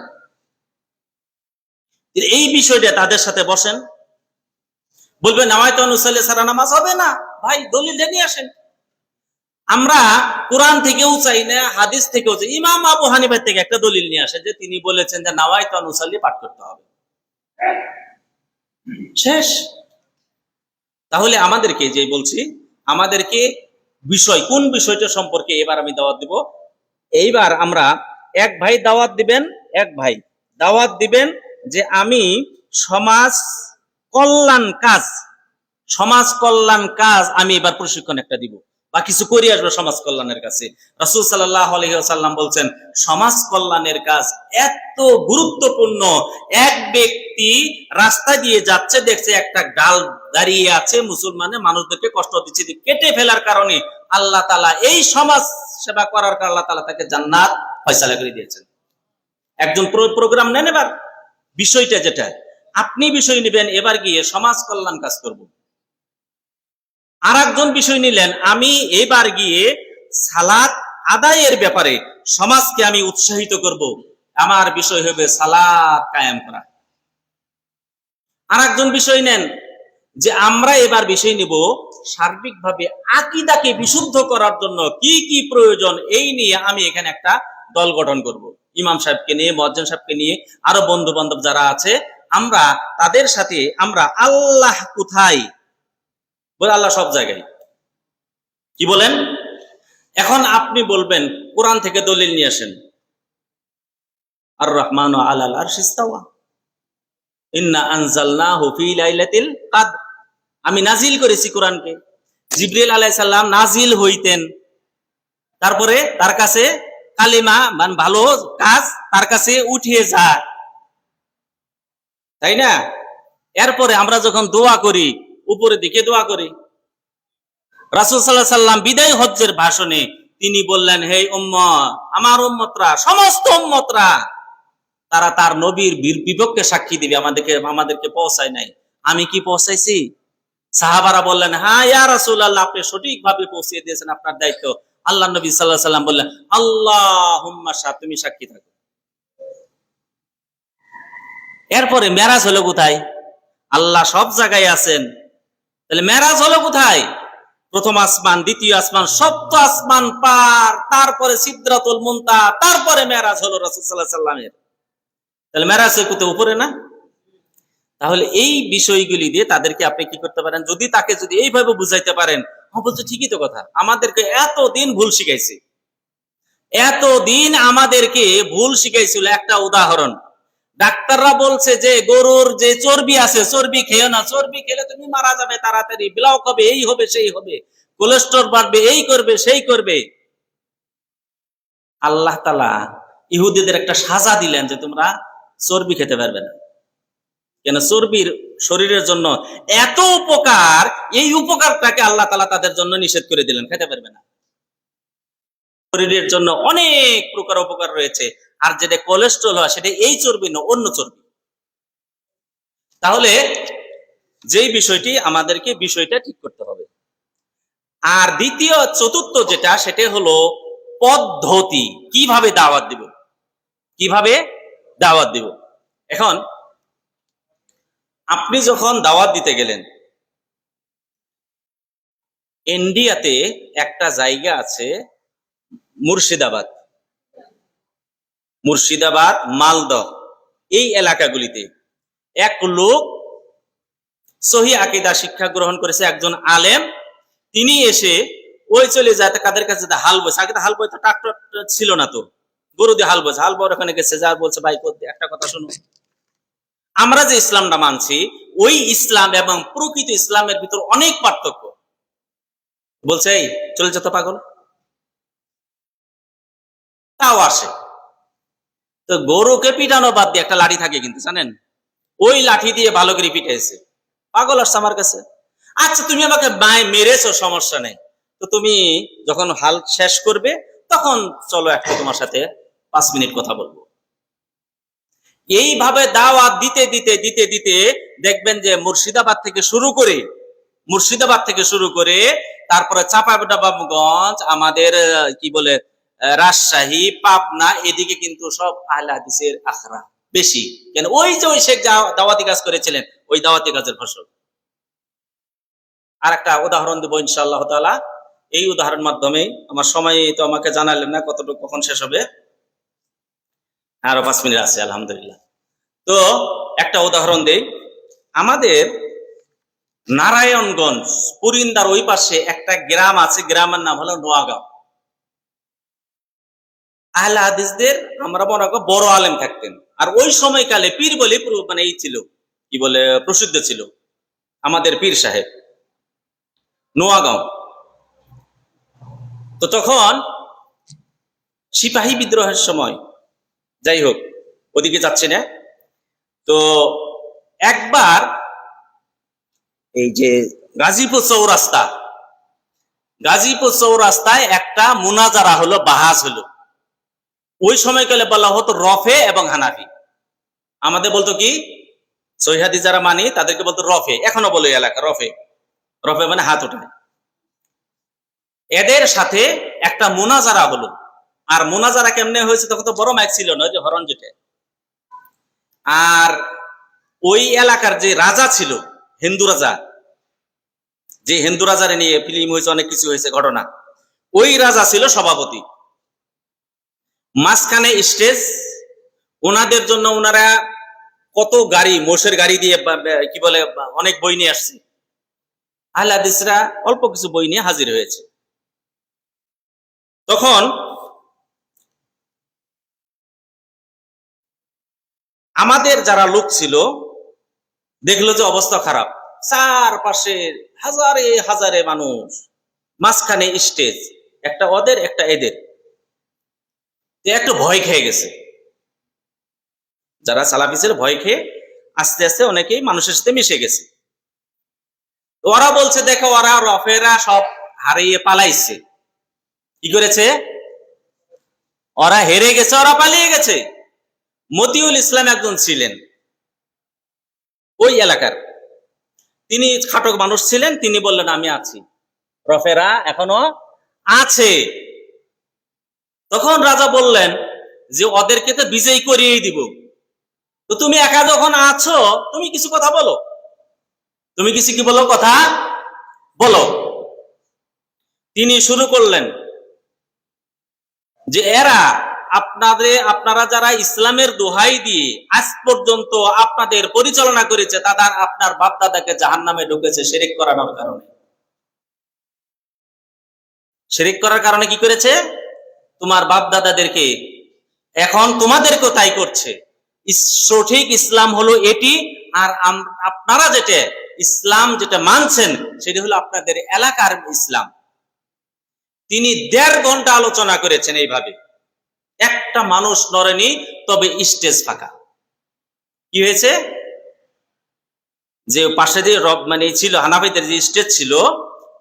এই বিষয়টা তাদের সাথে বসেন, বলবেন নামায়াতু নুসাল্লি সারা নামাজ হবে না, ভাই দলিল নিয়ে আসেন। আমরা কোরআন থেকেও চাই না, হাদিস থেকেও চাই, ইমাম আবু হানিফা থেকে একটা দলিল নিয়ে আসে যে তিনি বলেছেন যে নামায়াতু নুসাল্লি পাঠ করতে হবে, শেষ। তাহলে আমাদেরকে যে বলছি, আমাদেরকে বিষয় কোন বিষয়টা সম্পর্কে এবার আমি দাওয়াত দিব। এইবার আমরা এক ভাই দাওয়াত দিবেন, এক ভাই দাওয়াত দিবেন যে আমি সমাজ কল্যাণ কাজ আমি এবার প্রশিক্ষণ একটা দিব বা কিছু করে আসবো সমাজ কল্যাণের কাছে। রাসূল সাল্লাল্লাহু আলাইহি ওয়াসাল্লাম বলছেন সমাজ কল্যাণের কাজ এত গুরুত্বপূর্ণ। এক ব্যক্তি রাস্তা দিয়ে যাচ্ছে, দেখছে একটা ডাল দাঁড়িয়ে আছে, মুসলমানের মানুষদেরকে কষ্ট দিচ্ছে, কেটে ফেলার কারণে আল্লাহ তাআলা এই সমাজ সেবা করার কারণে আল্লাহ তাআলা তাকে জান্নাত ফয়সালা করে দিয়েছেন। একজন প্রোগ্রাম নেন, এবার বিষয়টা যেটা আপনি বিষয় নেবেন, এবার গিয়ে সমাজ কল্যাণ কাজ করব। আর একজন বিষয় নিলেন, আমি এবার গিয়ে সালাত আদায়ের ব্যাপারে সমাজকে আমি উৎসাহিত করব, আমার বিষয় হবে সালাত কায়েম করা। আর একজন বিষয় নেন যে আমরা এবার বিষয় নিব সার্বিকভাবে আকীদাকে বিশুদ্ধ করার জন্য কি কি প্রয়োজন, এই নিয়ে আমি এখানে একটা দল গঠন করব। ইমাম সাহেবকে নিয়ে, মুয়াজ্জিন সাহেবকে নিয়ে, আরো বন্ধু বান্ধব যারা আছে, আমরা তাদের সাথে আমরা আল্লাহ কোথায় বলে, আল্লাহ সব জায়গায়, কি বলেন? এখন আপনি বলবেন কোরআন থেকে দলিল নিয়ে আসেন, আর রহমানু আলাল আরশি ইস্তাওয়া, ইন্না আনজালনাহু ফি লাইলাতিল কদর, আমি নাজিল করেছি কোরআনকে। জিবরিল আলাইহিস সালাম নাজিল হইতেন, তারপরে তার কাছে কালিমা মানে ভালো কাজ তার কাছে উঠিয়ে যায়, তাই না? এরপরে আমরা যখন দোয়া করি উপরের দিকে দোয়া করি। রাসূল সাল্লাল্লাহু আলাইহি সাল্লাম বিদায় হজ্জের ভাষণে তিনি বললেন, হে উম্মত, আমার উম্মতরা, সমস্ত উম্মতরা তারা তার নবীর বিপক্ষে সাক্ষী দিবে, আমাদেরকে পৌঁছায় নাই। আমি কি পৌঁছাইছি? সাহাবারা বললেন, হ্যাঁ ইয়া রাসূলুল্লাহ, আপনি সঠিকভাবে পৌঁছে দিয়েছেন, আপনার দায়িত্ব। আল্লাহ নবী সাল্লাল্লাহু আলাইহি সাল্লাম বললেন, আল্লাহুম্মা শাহিদ, তুমি সাক্ষী থাকো। এরপরে মেরাজ হলো কোথায়? আল্লাহ সব জায়গায় আছেন, তাহলে মেরাজ হলো কোথায়? প্রথম আসমান, দ্বিতীয় আসমান, সপ্ত আসমান পার, তারপরে সিদরাতুল মুনতাহা, তারপরে মেরাজ হলো রাসূল সাল্লাল্লাহু আলাইহি সাল্লামের। তাহলে মেরাজ কোথায়? উপরে না? তাহলে এই বিষয়গুলি দিয়ে তাদেরকে আপনি কি করতে পারেন, যদি তাকে যদি এইভাবে বুঝাইতে পারেন, বলছে ঠিকই তো কথা, আমাদেরকে এতদিন ভুল শিখাইছে, এতদিন আমাদেরকে ভুল শিখাইছিল। একটা উদাহরণ, ডাক্তাররা বলছে যে গরুর যে চর্বি আছে, চর্বি খেও না, চর্বি খেলে তুমি মারা যাবে তাড়াতাড়ি, ব্লক হবে, এই হবে সেই হবে, কোলেস্টেরল বাড়বে, এই করবে সেই করবে। আল্লাহ তাআলা ইহুদিদের একটা সাজা দিলেন যে তোমরা চর্বি খেতে পারবে না। কেন? চর্বির শরীরের জন্য এত উপকার, এই উপকারটাকে আল্লাহ তাআলা তাদের জন্য নিষেধ করে দিলেন, খেতে পারবে না। শরীরের জন্য অনেক প্রকার উপকার রয়েছে। আর যেটা কোলেস্ট্রল হয় সেটা এই চর্বি না, অন্য চর্বি। তাহলে যেই বিষয়টি আমাদেরকে বিষয়টা ঠিক করতে হবে। আর দ্বিতীয় চতুর্থ যেটা, সেটা হলো পদ্ধতি, কিভাবে দাওয়াত দিব, কিভাবে দাওয়াত দিব। এখন আপনি যখন দাওয়াত দিতে গেলেন, ইন্ডিয়াতে একটা জায়গা আছে মুর্শিদাবাদ, মুর্শিদাবাদ, মালদহ, এই এলাকাগুলিতে এক লোক সহি আকীদা শিক্ষা গ্রহণ করেছে, একজন আলেম। তিনি এসে ওই চলে যায় কাদের কাছে, হাল বইছে। আগে তো হাল বইতে ট্রাক্টর ছিল না, তো গরু দিয়ে হাল বইছে। হাল বইয়ের ওখানে গেছে, যা বলছে, ভাই একটা কথা শুনো, আমরা যে ইসলামটা মানছি ওই ইসলাম এবং প্রকৃত ইসলামের ভিতর অনেক পার্থক্য। বলছে এই চলে যেত পাগল, তাও আসে। তো গরুকে পিটানো বাদ দিয়ে একটা লাঠি থাকে কিন্তু, জানেন, ওই লাঠি দিয়ে ভালো করে পিটাইছে। পাগল আসছে আমার কাছে। আচ্ছা, তুমি আমাকে মেরেছো, সমস্যা নেই, তো তুমি যখন হাল শেষ করবে তখন চলো একটা তোমার সাথে 5 মিনিট কথা বলবো। এইভাবে দাওয়াত দিতে দিতে দিতে দিতে দেখবেন যে মুর্শিদাবাদ থেকে শুরু করে তারপরে চাঁপাইনবাবগঞ্জ, আমাদের কি বলে রাজশাহী, পাবনা, এদিকে কিন্তু সব আহলে হাদিসের আখড়া বেশি। কেন? ওই যে ওই শেখ দাওয়াতি কাজ করেছিলেন, ওই দাওয়াতি কাজের ফসল। আর একটা উদাহরণ দেবো ইনশাআল্লাহ তাআলা। এই উদাহরণ মাধ্যমে, আমার সময় তো আমাকে জানালেন না কতটুকু কখন শেষ হবে, আরো 5 মিনিট আছে আলহামদুলিল্লাহ। তো একটা উদাহরণ দেই। আমাদের নারায়ণগঞ্জ, পুরিন্দার ওই পাশে একটা গ্রাম আছে, গ্রামের নাম হলো নোয়াগাঁও। আহলে হাদিসদের আমরা মনে করি বড় আলেম থাকতেন। আর ওই সময়কালে পীর বলে মানে এই ছিল, কি বলে, প্রসিদ্ধ ছিল আমাদের পীর সাহেব, নোয়াগাঁও। তো তখন সিপাহী বিদ্রোহের সময়, যাই হোক ওদিকে যাচ্ছি না, তো একবার এই যে গাজীপুর চৌরাস্তায় একটা মুনাজারা হলো, বাহাস হলো। ওই সময়কালে বলা হতো রফে এবং হানাফি। আমাদের বলতো কি, সহিহাদি যারা মানি তাদেরকে বলতো রফে, এখনো বলে এলাকা রফে। রফে মানে হাত ওঠায়। এদের সাথে একটা মুনাজারা হলো। আর মুনাজারা কেমনে হয়েছে, তখন তো বড় মাইক ছিল না, যে হরণ যেটা। আর ওই এলাকার যে রাজা ছিল, হিন্দু রাজা, যে হিন্দু রাজারে নিয়ে ফিল্ম হয়েছে, অনেক কিছু হয়েছে ঘটনা, ওই রাজা ছিল সভাপতি। মাঝখানে স্টেজ, ওনাদের জন্য ওনারা কত গাড়ি, মোষের গাড়ি দিয়ে কি বলে অনেক বই নিয়ে আসছে। আহলে হাদিসরা অল্প কিছু বই নিয়ে হাজির হয়েছে। তখন আমাদের যারা লোক ছিল দেখলো যে অবস্থা খারাপ, চারপাশে হাজারে হাজারে মানুষ, মাঝখানে স্টেজ, একটা ওদের একটা এদের, একটু ভয় খেয়ে গেছে। যারা সালাফি ছিল ভয় খেয়ে আস্তে আস্তে অনেকেই মানুষের সাথে মিশে গেছে। ওরা বলছে, দেখো ওরা রফেরা সব হারিয়ে পালাইছে। কি করেছে? ওরা হেরে গেছে, ওরা পালিয়ে গেছে। মতিউল ইসলাম একজন ছিলেন ওই এলাকার, তিনি খাটো মানুষ ছিলেন। তিনি বললেন, আমি আছি, রফেরা এখনো আছে। তখন রাজা বললেন যে ওদেরকে তো বিজয় করিয়েই দিব, তো তুমি একা যখন আছো তুমি কিছু কথা বলো, তুমি কিছু কি বলো, কথা বলো। তিনি শুরু করলেন যে এরা আপনারা যারা ইসলামের দোহাই দিয়ে আজ পর্যন্ত আপনাদের পরিচালনা করেছে, তারা আপনার বাপ দাদাকে জাহান্নামে ঢুকেছে শিরক করার কারণে। শিরক করার কারণে কি করেছে? তোমার বাপ দাদাদেরকে, এখন তোমাদেরকেও তাই করছে। সঠিক ইসলাম হলো এটি। আর আপনারা যেটা ইসলাম যেটা মানছেন সেটি হলো আপনাদের এলাকার ইসলাম। তিনি 1.5 ঘন্টা আলোচনা করেছেন এইভাবে, একটা মানুষ নড়েনি, তবে স্টেজ ফাঁকা। কি হয়েছে? যে পাশে যে মানে ছিল হানাফিদের যে স্টেজ ছিল,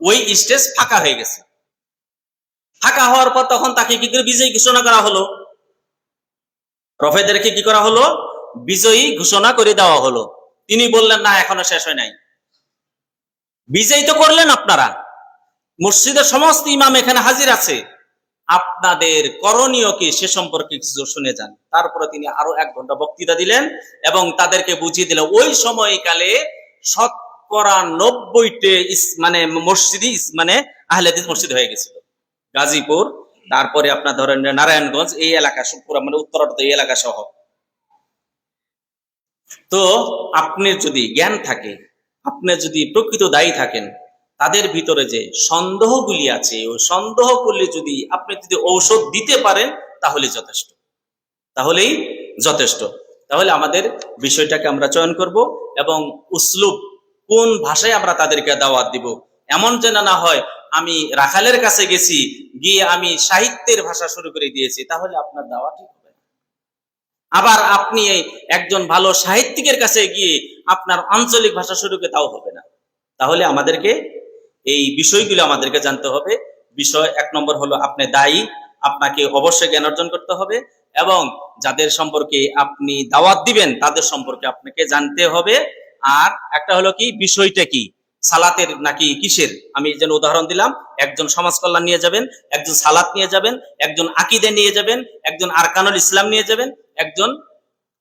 ওই স্টেজ ফাঁকা হয়ে গেছে। ফাঁকা হওয়ার পর তখন তাকে কি করে বিজয়ী ঘোষণা করা হলো? রফেদেরকে কি করা হলো? বিজয়ী ঘোষণা করে দেওয়া হলো। তিনি বললেন, না, এখনো শেষ হয় নাই। বিজয়ী তো করলেন আপনারা, মসজিদের সমস্ত ইমাম এখানে হাজির আছে, আপনাদের করণীয় কি সে সম্পর্কে কিছু শুনে যান। তারপরে তিনি আরো 1 ঘন্টা বক্তৃতা দিলেন এবং তাদেরকে বুঝিয়ে দিলেন ওই সময়কালে শতকরা 90টি মানে মসজিদই মানে আহলে হাদিস মসজিদ হয়ে গেছিল। গাজীপুর, তারপরে আপনার ধরেন নারায়ণগঞ্জ, এই এলাকা পুরো মানে উত্তরার্ধ এই এলাকা সহ। তো আপনি যদি জ্ঞান থাকে, আপনি যদি প্রকৃত দায়ী থাকেন, তাদের ভিতরে যে সন্দেহগুলি আছে ওই সন্দেহগুলি যদি আপনি যদি ঔষধ দিতে পারেন তাহলে যথেষ্ট, তাহলেই যথেষ্ট। তাহলে আমাদের বিষয়টাকে আমরা চয়ন করব এবং উসলুব কোন ভাষায় আমরা তাদেরকে দাওয়াত দিব, এমন যেন না হয় আমি রাখালের কাছে গেছি, গিয়ে আমি সাহিত্যের ভাষা শুরু করে দিয়েছি, তাহলে আপনার দাওয়া ঠিক হবে না। আবার আপনি একজন ভালো সাহিত্যিকের কাছে গিয়ে আপনার আঞ্চলিক ভাষা শুরু করে তাও হবে না। তাহলে আমাদেরকে এই বিষয়গুলো আমাদেরকে জানতে হবে। বিষয় 1 নম্বর হলো আপনি দায়ী, আপনাকে অবশ্যই জ্ঞান অর্জন করতে হবে এবং যাদের সম্পর্কে আপনি দাওয়াত দিবেন তাদের সম্পর্কে আপনাকে জানতে হবে। আর একটা হলো কি, বিষয়টা কি, সালাতের নাকি কিসের? আমি যেন উদাহরণ দিলাম, একজন সমাজ কল্যাণ নিয়ে যাবেন, একজন সালাত নিয়ে যাবেন, একজন আকীদা নিয়ে যাবেন, একজন আরকানুল ইসলাম নিয়ে যাবেন, একজন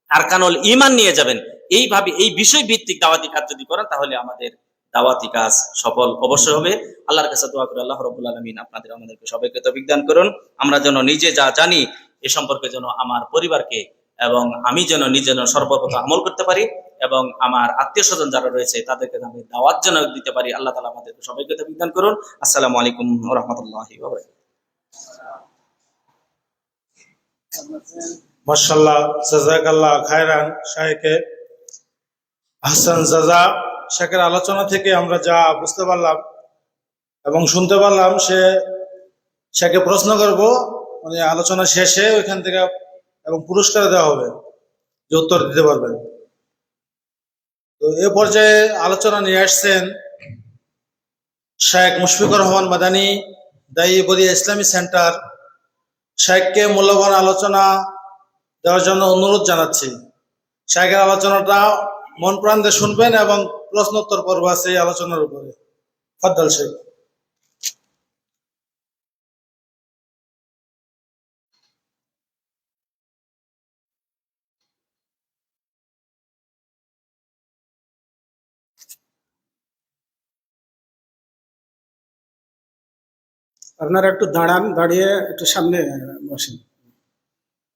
আরকানুল ঈমান নিয়ে যাবেন। এইভাবে এই বিষয় ভিত্তিক দাওয়াতি কাজ যদি করেন তাহলে আমাদের দাওয়াতি কাজ সফল অবশ্যই হবে। আল্লাহর কাছে দোয়া করি আল্লাহ রাব্বুল আলামিন আপনাদের আমাদেরকে সবাইকে তৌফিক দান করুন। আমরা যেন নিজে যা জানি এ সম্পর্কে যেন আমার পরিবারকে এবং আমি যেন নিজে যেন সর্বপ্রথম আমল করতে পারি এবং আমার আত্মীয় স্বজন যারা রয়েছে তাদেরকে আমি দাওয়াত যেন দিতে পারি। আল্লাহ তাআলা আমাদেরকে সবাইকে তৌফিক দান করুন। আসসালামু আলাইকুম ওয়া রাহমাতুল্লাহি ওয়া বারাকাতুহু। মাশাআল্লাহ, জাযাকাল্লাহ খায়রান। শাইখে হাসান জাযা শেখের আলোচনা থেকে আমরা যা বুঝতে পারলাম এবং শুনতে পারলাম, শেখে প্রশ্ন করব, মানে আলোচনা শেষে ওইখান থেকে এবং পুরস্কার দেওয়া হবে যে উত্তর দিতে পারবেন। তো এ পর্যায়ে আলোচনা নিয়ে আসছেন শেখ মুশফিকুর রহমান মাদানী, দায়ী বদিয়া ইসলামী সেন্টার। শেখকে মূল্যবান আলোচনা দেওয়ার জন্য অনুরোধ জানাচ্ছি। শেখের আলোচনাটা মন প্রাণ দিয়ে শুনবেন এবং প্রশ্নোত্তর পর্ব আছে এই আলোচনার উপরে। ফাদ্দাল শেখ। আপনারা একটু দাঁড়ান, দাঁড়িয়ে একটু সামনে বসেন।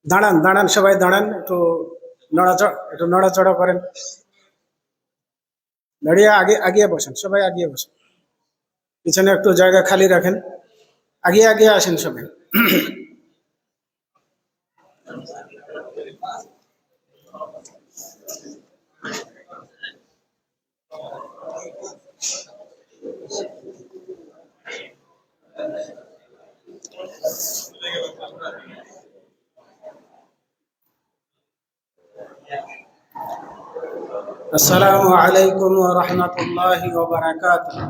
দাঁড়ান দাঁড়ান, সবাই দাঁড়ান, একটু নড়াচড়া করেন। দাঁড়িয়ে আগিয়ে বসেন, সবাই আগিয়ে বসেন। পিছনে একটু জায়গা খালি রাখেন। আগিয়ে আসেন সবাই। আসসালামু আলাইকুম ওয়া রাহমাতুল্লাহি ওয়া বারাকাতুহু।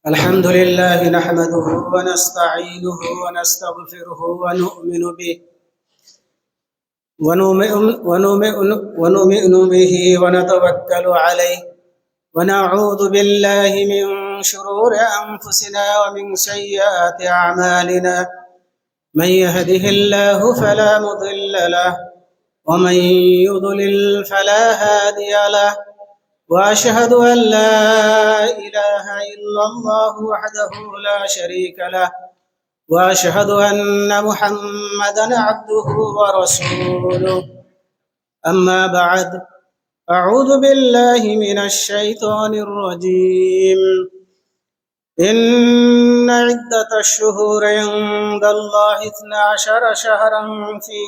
আলহামদুলিল্লাহ নাহমাদুহু ওয়া নাস্তাঈনুহু ওয়া নাস্তাগফিরুহু ওয়া নু'মিনু বিহি ونؤمن به ونتوكل عليه ونعوذ بالله من شرور أنفسنا ومن سيئات أعمالنا من يهده الله فلا مضل له ومن يضلل فلا هادي له وأشهد أن لا إله إلا الله وحده لا شريك له وأشهد أن محمدًا عبده ورسوله. أما بعد، أعوذ بالله من الشيطان الرجيم. إن عدة الشهور عند الله 12 شهرًا في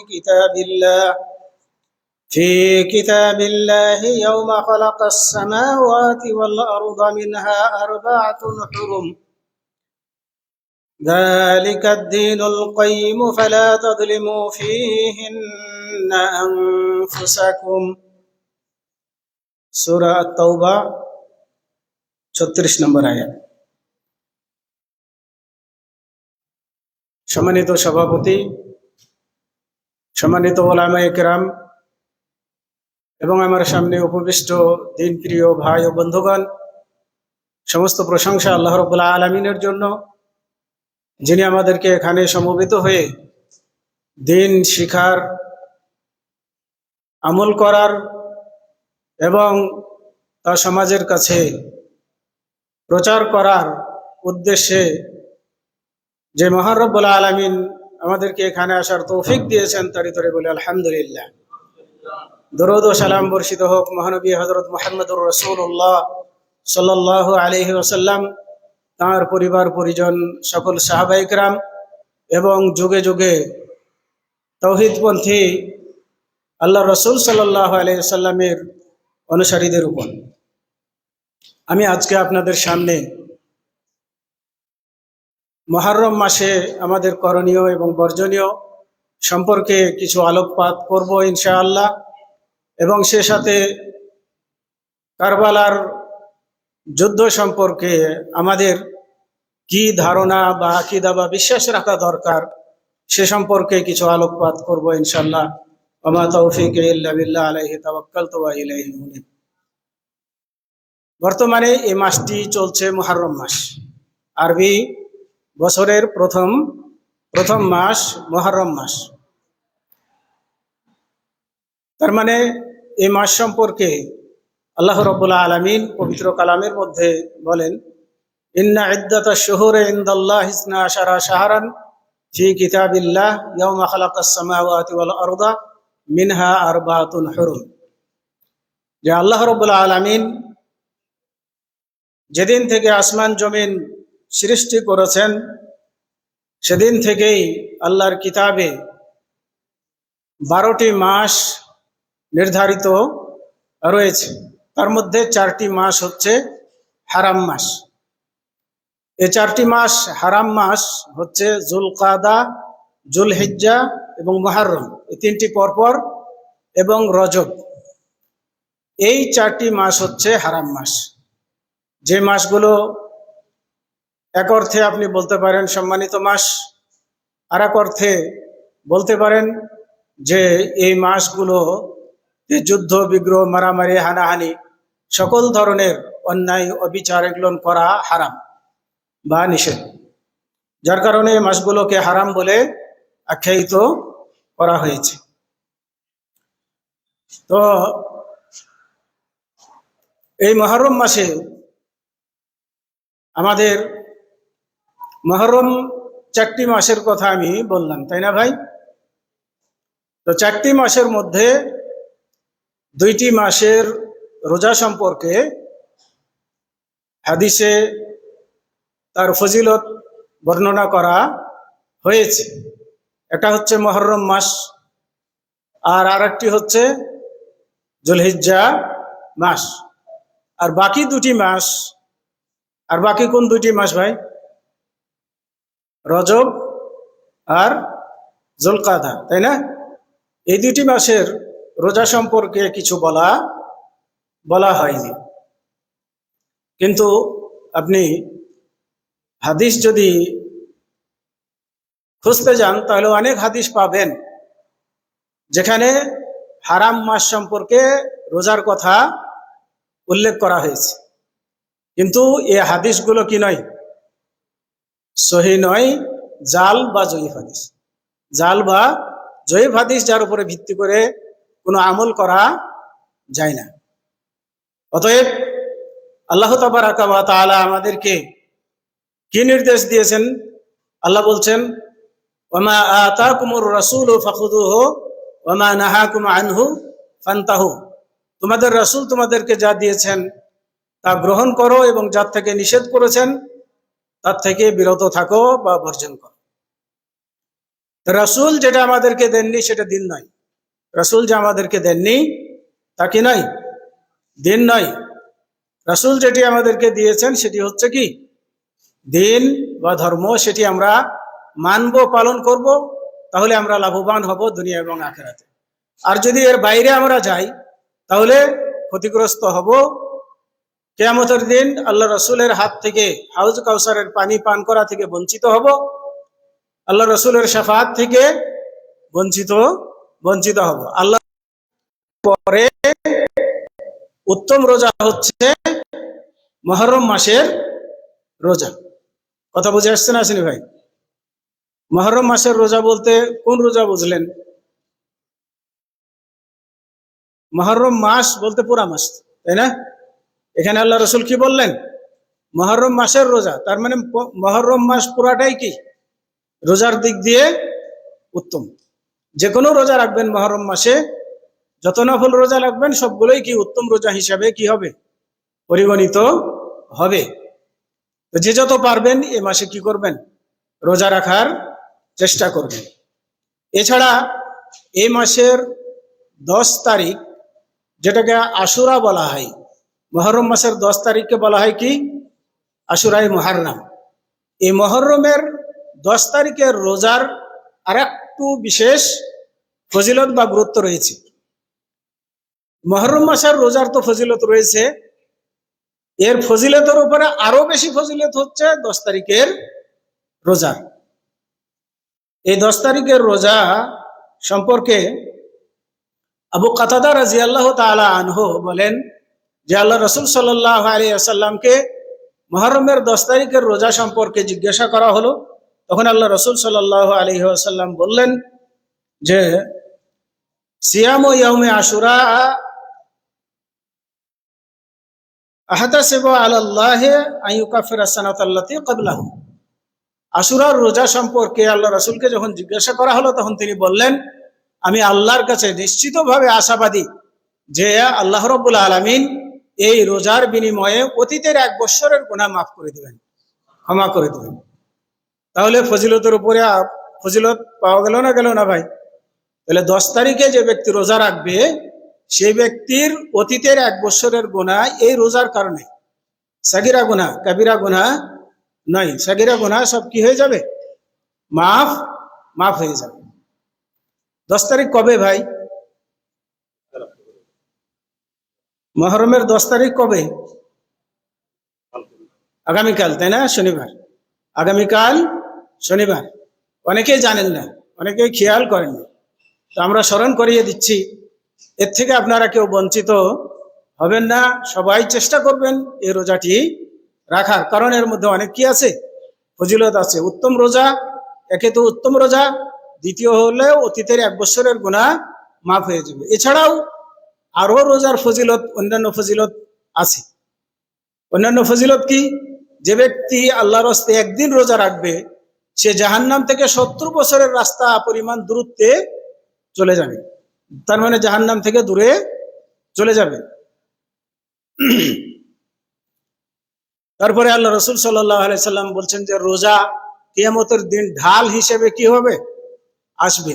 كتاب الله يوم خلق السماوات والأرض منها 4 حرم ذلك الدين القيم فلا تظلموا فيهن أنفسكم. সূরা আত-তাওবা 36 নম্বর আয়াত। সম্মানিত সভাপতি, সম্মানিত ওলামায়ে কেরাম এবং আমার সামনে উপবিষ্ট দিনপ্রিয় ভাই ও বন্ধুগণ, সমস্ত প্রশংসা আল্লাহ রাব্বুল আলামিনের জন্য, যিনি আমাদেরকে এখানে সমবেত হয়ে দিন শিখার, আমল করার এবং তা সমাজের কাছে প্রচার করার উদ্দেশ্যে যে মহান রব্বুল আলামিন আমাদেরকে এখানে আসার তৌফিক দিয়েছেন, তারই তরে বলে আলহামদুলিল্লাহ। দরুদ ও সালাম বর্ষিত হোক মহানবী হযরত মুহাম্মদুর রাসূলুল্লাহ সাল্লাল্লাহু আলাইহি ওয়াসাল্লাম, তাঁর পরিবার পরিজন, সকল সাহাবায়ে কেরাম এবং যুগে যুগে তাওহীদপন্থী আল্লাহ রসুল সাল্লাল্লাহু আলাইহি ওয়াসাল্লামের অনুসারীদের উপর। আমি আজকে আপনাদের সামনে মুহররম মাসে আমাদের করণীয় এবং বর্জনীয় সম্পর্কে কিছু আলোকপাত করব ইনশাআল্লাহ, এবং সে সাথে কারবালার যুদ্ধ সম্পর্কে আমাদের কি ধারণা বা আকীদা বা বিশ্বাস রাখা দরকার সে সম্পর্কে কিছু আলোকপাত করব ইনশাআল্লাহ। ওয়া মা তাওফীকি ইল্লা বিল্লাহ, আলাইহি তাওয়াক্কালতু ওয়া ইলাইহি উনীব। বর্তমানে এই মাসটি চলছে মুহররম মাস, আরবি বছরের প্রথম মাস মুহররম মাস। তার মানে এই মাস সম্পর্কে আল্লাহ রাব্বুল আলামিন পবিত্র কালামের মধ্যে বলেন, ইন্না ইদ্দাতাশ শুহুরি ইনদাল্লাহি 12 শাহরান ফি কিতাবিল্লাহ ইয়াওমা খালাকাস সামাওয়াতি ওয়াল আরদা মিনহা আরবাতুন হুরুম। যে আল্লাহ রাব্বুল আলামিন যেদিন থেকে আসমান জমিন সৃষ্টি করেছেন সেদিন থেকেই আল্লাহর কিতাবে 12টি মাস নির্ধারিত রয়েছে। তার মধ্যে 4টি মাস হচ্ছে হারাম মাস। এই 4টি মাস হারাম মাস হচ্ছে যুলকাদা, যুলহিজ্জা এবং মুহররম, এই 3টি পরপর, এবং রজব। এই 4টি মাস হচ্ছে হারাম মাস। যে মাসগুলো এক অর্থে আপনি বলতে পারেন সম্মানিত মাস, আর এক অর্থে বলতে পারেন যে এই মাসগুলো যুদ্ধ, বিগ্রহ, মারামারি, হানাহানি, সকল ধরনের অন্যায় অবিচার এগুলো করা হারাম বা নিষেধ, যার কারণে এই মাসগুলোকে হারাম বলে আখ্যায়িত করা হয়েছে। তো এই মুহররম মাসে আমাদের মুহররম 4টি মাসের কথা আমি বললাম, তাই না ভাই? তো 4টি মাসের মধ্যে 2টি মাসের রোজা সম্পর্কে হাদিসে তার ফজিলত বর্ণনা করা হয়েছে। একটা হচ্ছে মুহররম মাস, আর আরেকটি হচ্ছে যুলহিজ্জা মাস। আর বাকি 2টি মাস, আর বাকি কোন 2টি মাস ভাই? রজব আর যুলকাদা, তাই না? এই 2টি মাসের রোজা সম্পর্কে কিছু বলা হয়নি। কিন্তু আপনি হাদিস যদি খুঁজতে যান তাহলে অনেক হাদিস পাবেন যেখানে হারাম মাস সম্পর্কে রোজার কথা উল্লেখ করা হয়েছে, কিন্তু এই হাদিসগুলো কি নয়? সহিহ নয়, জাল বা জয়ীফ হাদিস। জাল বা জয়ীফ হাদিস, যার উপরে ভিত্তি করে কোনো আমল করা যায় না। অতএব আল্লাহ তাবারাকা ওয়া তাআলা আমাদেরকে কি নির্দেশ দিয়েছেন? আল্লাহ বলছেন, ওয়ামা আতাকুমুর রাসূলু ফাখুযুহু ওয়ামা নাহাকুম আনহু ফান্তাহু। তোমাদের রাসূল তোমাদেরকে যা দিয়েছেন তা গ্রহণ করো, এবং যার থেকে নিষেধ করেছেন তার থেকে বিরত থাকো বা বর্জন করো। রাসূল যেটা আমাদেরকে দেননি সেটা দিন নয়। রাসূল যে আমাদেরকে দেননি তা কি নয়? দিন নয়। রাসূল যেটি আমাদেরকে দিয়েছেন সেটি হচ্ছে কি? দিন বা ধর্ম। সেটি আমরা মানব, পালন করব, তাহলে আমরা লাভবান হব দুনিয়া এবং আখিরাতে। আর যদি এর বাইরে আমরা যাই তাহলে ক্ষতিগ্রস্ত হব। কিয়ামতের দিন আল্লাহ রাসূলের হাত থেকে হাউজ কাউসারের পানি পান করা থেকে বঞ্চিত হব, আল্লাহ রসুলের শাফাত থেকে বঞ্চিত বঞ্চিত হব। আল্লাহ পরে উত্তম রোজা হচ্ছে মুহররম মাসের রোজা। কথা বুঝে আসছে না আসেনি ভাই? মুহররম মাসের রোজা বলতে কোন রোজা বুঝলেন? মুহররম মাস বলতে পুরা মাস, তাই না? এখানে আল্লাহ রসুল কি বললেন? মুহররম মাসের রোজা, তার মানে মুহররম মাস পুরাটাই কি রোজার দিক দিয়ে উত্তম। যে কোনো রোজা রাখবেন মুহররম মাসে, যত নফল রোজা রাখবেন সবগুলোই কি উত্তম রোজা হিসাবে কি হবে? পরিগণিত হবে। তো যে যত পারবেন এ মাসে কি করবেন? রোজা রাখার চেষ্টা করবেন। এছাড়া এই মাসের 10 তারিখ, যেটাকে আশুরা বলা হয়, মুহররম মাসের 10 তারিখকে বলা হয় কি? আশুরায়ে মুহররম। এই মুহররমের 10 তারিখের রোজার আর একটু বিশেষ ফজিলত বা গুরুত্ব রয়েছে। মুহররম মাসের রোজার তো ফজিলত রয়েছে, এর ফজিলতের উপরে আরো বেশি ফজিলত হচ্ছে 10 তারিখের রোজার। এই 10 তারিখের রোজা সম্পর্কে আবু কাতাদা রাদিয়াল্লাহু তাআলা আনহু বলেন যে আল্লাহ রাসূল সাল্লাল্লাহু আলাইহি ওয়াসাল্লামকে মুহররমের 10 তারিখের রোজা সম্পর্কে জিজ্ঞাসা করা হলো। তখন আল্লাহ রাসূল সাল্লাল্লাহু আলাইহি ওয়াসাল্লাম বললেন যে সিয়ামু ইয়াউমে আশুরা আহতাসিবু আলাল্লাহি আন ইউকাফিরা সানাতাল্লাতী ক্বাবলাহু। আশুরার রোজা সম্পর্কে আল্লাহ রাসূলকে যখন জিজ্ঞাসা করা হলো তখন তিনি বললেন, আমি আল্লাহর কাছে নিশ্চিতভাবে আশাবাদী যে আল্লাহ রাব্বুল আলামিন এই রোজার বিনিময়ে অতীতের 1 বছরের গুনাহ মাফ করে দিবেন, ক্ষমা করে দিবেন। তাহলে ফজিলতের উপরে ফজিলত পাওয়া গেল না গেল না ভাই? তাহলে 10 তারিখে যে ব্যক্তি রোজা রাখবে সেই ব্যক্তির অতীতের 1 বছরের গুনাহ এই রোজার কারণে, সাগীরা গুনাহ কাবীরা গুনাহ নয়, সাগীরা গুনাহ সব কি হয়ে যাবে? মাফ হয়ে যাবে। 10 তারিখ কবে ভাই? মুহররমের 10 তারিখ কবে? আগামীকাল, তাই না? শনিবার। আগামীকাল শনিবার। অনেকেই জানেন না, অনেকেই খেয়াল করেন না, তো আমরা স্মরণ করিয়ে দিচ্ছি। এর থেকে আপনারা কেউ বঞ্চিত হবেন না, সবাই চেষ্টা করবেন এই রোজাটি রাখার, কারণ এর মধ্যে অনেক কি আছে? ফজিলত আছে। উত্তম রোজা, একে তো উত্তম রোজা, দ্বিতীয় হলে অতীতের 1 বছরের গুনাহ মাফ হয়ে যাবে। এছাড়াও আরো রোজার ফজিলত, অন্যান্য ফজিলত আছে। অন্যান্য ফজিলত কি? যে ব্যক্তি আল্লাহর রাস্তে একদিন রোজা রাখবে সে জাহান্নাম থেকে 70 বছরের রাস্তা পরিমাণ দূরত্বে চলে যাবে। তার মানে জাহান্নাম থেকে দূরে চলে যাবে। তারপরে আল্লাহ রাসূল সাল্লাল্লাহু আলাইহি সাল্লাম বলছেন যে রোজা কিয়ামতের দিন ঢাল হিসেবে কি হবে? আসবে,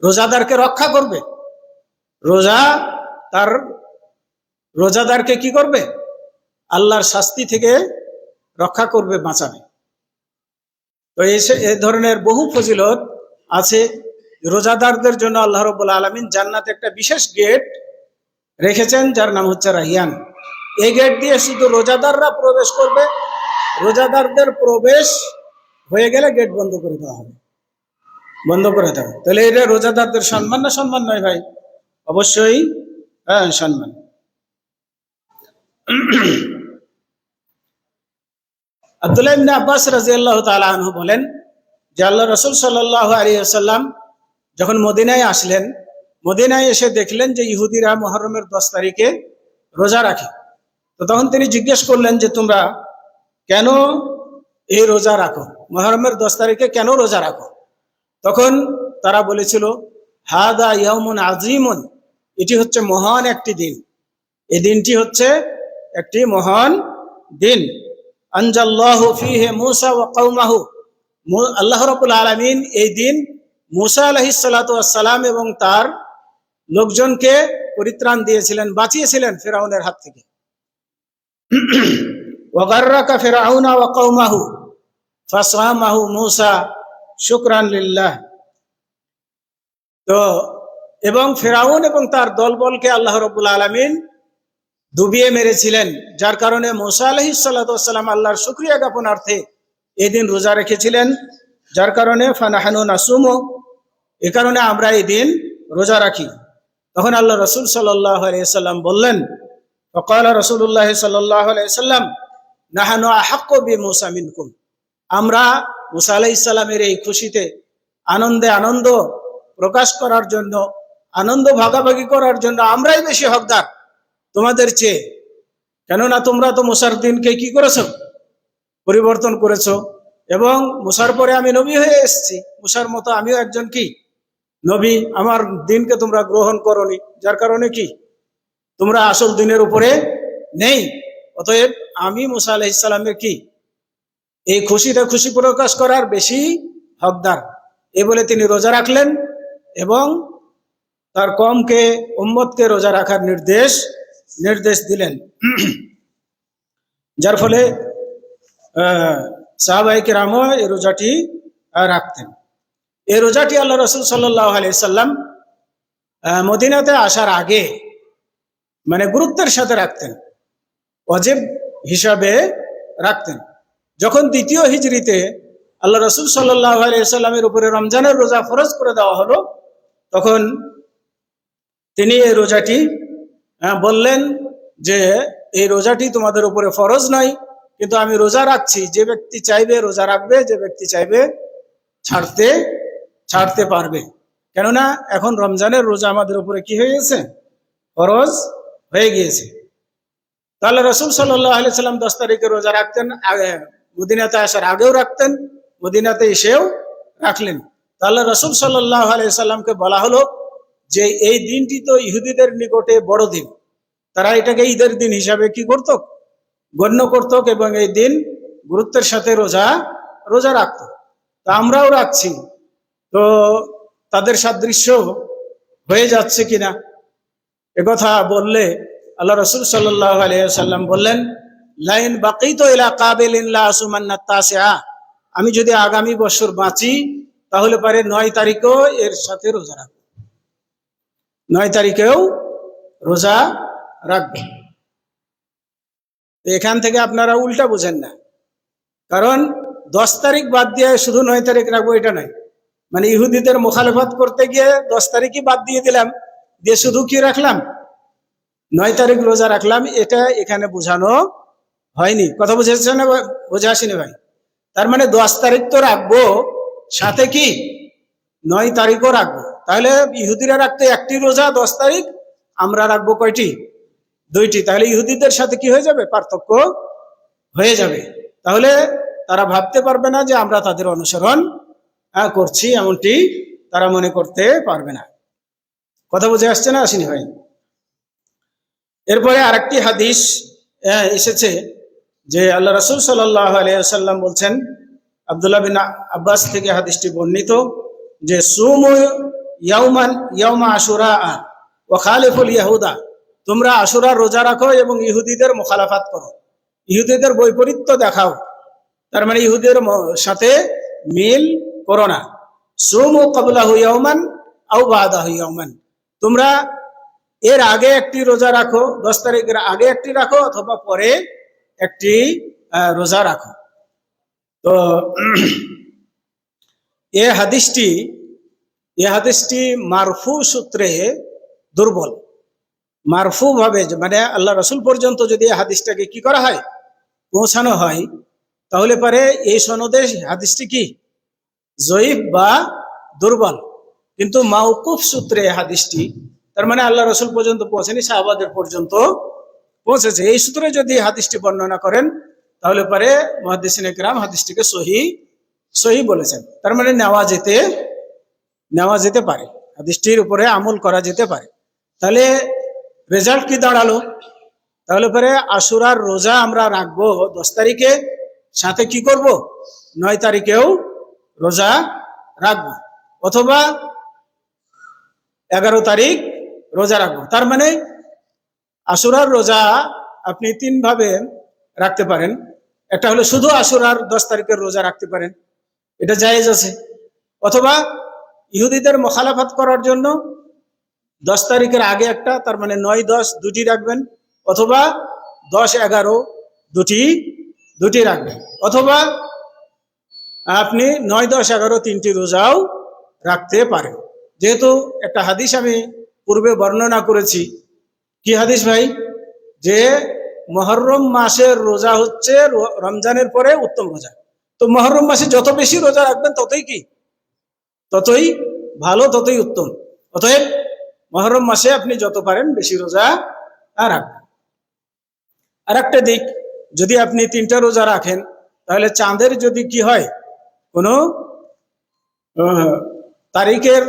রোজাদারকে রক্ষা করবে। রোজা তার রোজাদারকে কি করবে? আল্লাহর শাস্তি থেকে রক্ষা করবে, বাঁচাবে। তো এই ধরনের বহু ফজিলত আছে। রোজাদারদের জন্য আল্লাহ রাব্বুল আলামিন জান্নাতে একটা বিশেষ গেট রেখেছেন যার নাম হচ্ছে রাইয়ান। এই গেট দিয়ে শুধু রোজাদাররা প্রবেশ করবে। রোজাদারদের প্রবেশ হয়ে গেলে গেট বন্ধ করে দেওয়া হবে, বন্ধ করে দেওয়া। তাহলে এটা রোজাদারদের সম্মান না সম্মান নয় ভাই? অবশ্যই হ্যাঁ, সম্মান। আব্দুল্লাহ ইবনে আব্বাস রাদিয়াল্লাহু তাআলা আনহু বলেন যে আল্লাহ রাসূল সাল্লাল্লাহু আলাইহি ওয়াসাল্লাম যখন মদিনায় আসলেন, মদিনায় এসে দেখলেন যে ইহুদিরা মুহররমের 10 তারিখে রোজা রাখে। তো তখন তিনি জিজ্ঞেস করলেন যে তোমরা কেন এই রোজা রাখো? মুহররমের 10 তারিখে কেন রোজা রাখো? তখন তারা বলেছিল, হাদা ইয়াউমুন আযীমুন, এটি হচ্ছে মহান একটি দিন। এই দিনটি হচ্ছে একটি মহান দিন। আনজাল্লাহু ফীহি মূসা ওয়া কওমাহু, আল্লাহ রাব্বুল আলামিন এই দিন মূসা আলাইহিস সালাতু ওয়াস সালাম এবং তার লোকজনকে পরিত্রাণ দিয়েছিলেন, বাঁচিয়েছিলেন ফিরআউনের হাত থেকে। ওয়া গাররাকা ফিরআউনা ওয়া কওমাহু ফাসামাহু মূসা শুকরান লিল্লাহ। তো এবং ফিরআউন এবং তার দলবলকে আল্লাহ রাব্বুল আলামিন ডুবিয়ে মেরেছিলেন, যার কারণে মূসা আলাইহিস সালাতু ওয়াস সালাম আল্লাহর শুকরিয়া জ্ঞাপনার্থে এই দিন রোজা রেখেছিলেন, যার কারণে ফানাহানু নাসুমু, এ কারণে আমরা এই দিন রোজা রাখি। তখন আল্লাহ রসুল সাল্লাল্লাহু আলাইহি সাল্লাম বললেন, فقال رسول الله صلى الله عليه وسلم نحن أحق بموسى منكم, আমরা মুসা আলাইহিস সালামের এই খুশিতে আনন্দে আনন্দ প্রকাশ করার জন্য, আনন্দ ভাগাভাগি করার জন্য আমরাই বেশি হকদার তোমাদের চেয়ে। কেননা তোমরা তো মুসার দিনকে কি করেছো? পরিবর্তন করেছো। এবং মুসার পরে আমি নবী হয়ে এসেছি, মুসার মতো আমিও একজন কি নবী, আমার দিনকে তোমরা গ্রহণ করনি, যার কারণে কি তোমরা আসল দিনের উপরে নেই। অতএব আমি মুসা আলাইহিস সালামের কি এই খুশি প্রকাশ করার বেশি হকদার। এ বলে তিনি রোজা রাখলেন এবং তার কওমকে, উম্মতকে রোজা রাখার নির্দেশ দিলেন। যার ফলে সাহাবায়ে কেরামও এই রোজাটি রাখতেন। এই রোজাটি আল্লাহ রসুল সাল্লাল্লাহু আলাইহি সাল্লাম মদিনাতে আসার আগে মানে গুরুত্বের সাথে রাখতেন, ওয়াজিব হিসাবে রাখতেন। যখন দ্বিতীয় হিজরিতে আল্লাহ রসুল সাল্লাল্লাহু আলাইহি সাল্লামের উপরে রমজানের রোজা ফরজ করে দেওয়া হলো, তখন তিনি এই রোজাটি বললেন যে এই রোজাটি তোমাদের উপরে ফরজ নয়, কিন্তু আমি রোজা রাখছি। যে ব্যক্তি চাইবে রোজা রাখবে, যে ব্যক্তি চাইবে ছাড়তে পারবে। কেননা এখন রমজানের রোজা আমাদের উপরে কি হয়ে গেছে? ফরজ হয়ে গিয়েছে। তাহলে রসুল সাল্লাল্লাহু আলাইহি সাল্লাম 10 তারিখে রোজা রাখতেন, মদিনাতে আসার আগেও রাখতেন, মদিনাতে এসেও রাখলেন। তাহলে রসুল সাল্লাল্লাহু আলাইহি সাল্লামকে বলা হলো যে এই দিনটি তো ইহুদিদের নিকটে বড় দিন, তারা এটাকে ঈদের দিন হিসাবে কি করত? গণ্য করত এবং এই দিন গুরুত্বের সাথে রোজা রাখত। তা আমরাও রাখছি, তো তাদের সাদৃশ্য হয়ে যাচ্ছে কিনা একথা বললে আল্লাহ রসুল সাল্লাল্লাহু আলাইহি সাল্লাম বললেন, লাইন বাকিতু ইলা কাবিলিন লা আসুমান্না তাসিআ, আমি যদি আগামী বছর বাঁচি তাহলে পারে 9 তারিখেও এর সাথে রোজা রাখবো, 9 তারিখেও রোজা রাখবো। এখান থেকে আপনারা উল্টা বুঝেন না, কারণ 10 তারিখ বাদ দিয়ে শুধু 9 তারিখ রাখবো এটা নয়। মানে ইহুদিদের মুখালেফাত করতে গিয়ে 10 তারিখই বাদ দিয়ে দিলাম, দিয়ে শুধু কি রাখলাম? 9 তারিখ রোজা রাখলাম, এটা এখানে বোঝানো হয়নি। কথা বুঝেছে না? বোঝা আসেনি ভাই? তার মানে 10 তারিখ তো রাখবো, সাথে কি 9 তারিখও রাখবো। তাহলে ইহুদিরা রাখতে একটি রোজা 10 তারিখ, আমরা রাখবো কয়টি? 2টি। তাহলে ইহুদিদের সাথে কি হয়ে যাবে? পার্থক্য হয়ে যাবে। তাহলে তারা ভাবতে পারবে না যে আমরা তাদের অনুসরণ করছি, এমনটি তারা মনে করতে পারবে না। কথা বুঝে আসছে না? আসেনি ভাই? এরপরে আরেকটি হাদিস এসেছে যে আল্লাহ রাসূল সাল্লাল্লাহু আলাইহি ওয়াসাল্লাম বলছেন, আব্দুল্লাহ বিন আব্বাস থেকে হাদিসটি বর্ণিত, যে সুমু ইয়াউমা আশুরা ওয়া খালিফুল ইয়াহুদা, তোমরা আশুরার রোজা রাখো এবং ইহুদিদের মুখালাফাত করো, ইহুদিদের বৈপরীত্য দেখাও, তার মানে ইহুদিদের সাথে মিল করো না। সুমু ক্বাবলাহু ইয়াওমান আও বাদাহু ইয়াওমান, তোমরা এর আগে একটি রোজা রাখো, 10 তারিখের আগে একটি রাখো অথবা পরে একটি রোজা রাখো। তো এই হাদিসটি মারফু সূত্রে দুর্বল। মারফু ভাবে মানে আল্লাহ রসুল পর্যন্ত যদি এই হাদিসটাকে কি করা হয়, পৌঁছানো হয়, তাহলে পারে এই সনদে হাদিসটি কি জয়ীফ বা দুর্বল। কিন্তু মাওকুফ সূত্রে হাদিসটি, তার মানে আল্লাহ রসুল পর্যন্ত পৌঁছেনি, সাহাবাদের পর্যন্ত পৌঁছেছে। এই সূত্রে যদি হাদিসটি বর্ণনা করেন তাহলে পরে মুহাদ্দিসিনে কিরাম হাদিসটিকে সহি বলেছেন। তার মানে নেওয়া যেতে পারে, হাদিসটির উপরে আমল করা যেতে পারে। তাহলে রেজাল্ট কি দাঁড়ালো? তাহলে পরে আশুরার রোজা আমরা রাখবো 10 তারিখে, সাথে কি করব? 9 তারিখেও রোজা রাখবো, অথবা 11 তারিখ রোজা রাখবো। তার মানে আশুরার রোজা আপনি 3 ভাবে রাখতে পারেন। একটা হলো শুধু আশুরার 10 তারিখের রোজা রাখতে পারেন, এটা জায়েজ আছে। অথবা ইহুদিদের মুখালাফাত করার জন্য 10 তারিখের আগে একটা, তার মানে 9-10 দুটি রাখবেন, অথবা 10-11 দুটি রাখবেন, অথবা আপনি 9, 10, 11 তিনটি রোজাও রাখতে পারেন। যেহেতু একটা হাদিস আমি পূর্বে বর্ণনা করেছি, কি হাদিস ভাই? যে মুহররম মাসের রোজা হচ্ছে রমজানের পরে উত্তম রোজা। তো মুহররম মাসে যত বেশি রোজা রাখবেন ততই কি, ততই ভালো, ততই উত্তম। অতএব মুহররম মাসে আপনি যত পারেন বেশি রোজা রাখবেন। আর একটা দিক, যদি আপনি 3টা রোজা রাখেন, তাহলে চাঁদের যদি কি হয়, কোনো তারিখের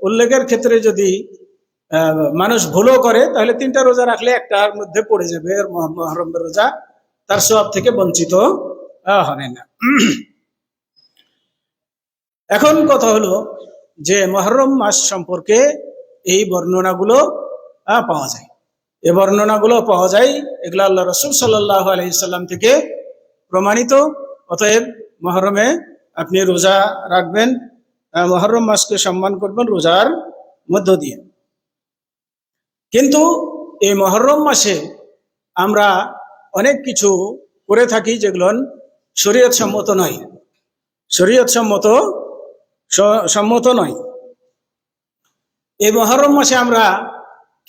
উল্লেখের ক্ষেত্রে যদি মানুষ ভুলও করে, তাহলে 3টা রোজা রাখলে একটার মধ্যে পড়ে যাবে মুহররমের রোজা, তার সওয়াব থেকে বঞ্চিত হবে না। এখন কথা হলো যে মুহররম মাস সম্পর্কে এই বর্ণনাগুলো পাওয়া যায়। এই বর্ণনাগুলো পাওয়া যায়, এগুলো আল্লাহ রাসূল সাল্লাল্লাহু আলাইহি সাল্লাম থেকে প্রমাণিত। অতএব মুহররমে আপনি রোজা রাখবেন, মুহররম মাসকে সম্মান করবেন রোজার মধ্য দিয়ে। কিন্তু এই মুহররম মাসে আমরা অনেক কিছু করে থাকি যেগুলো শরীয়ত সম্মত নয়, শরীয়ত সম্মত নয়। এই মুহররম মাসে আমরা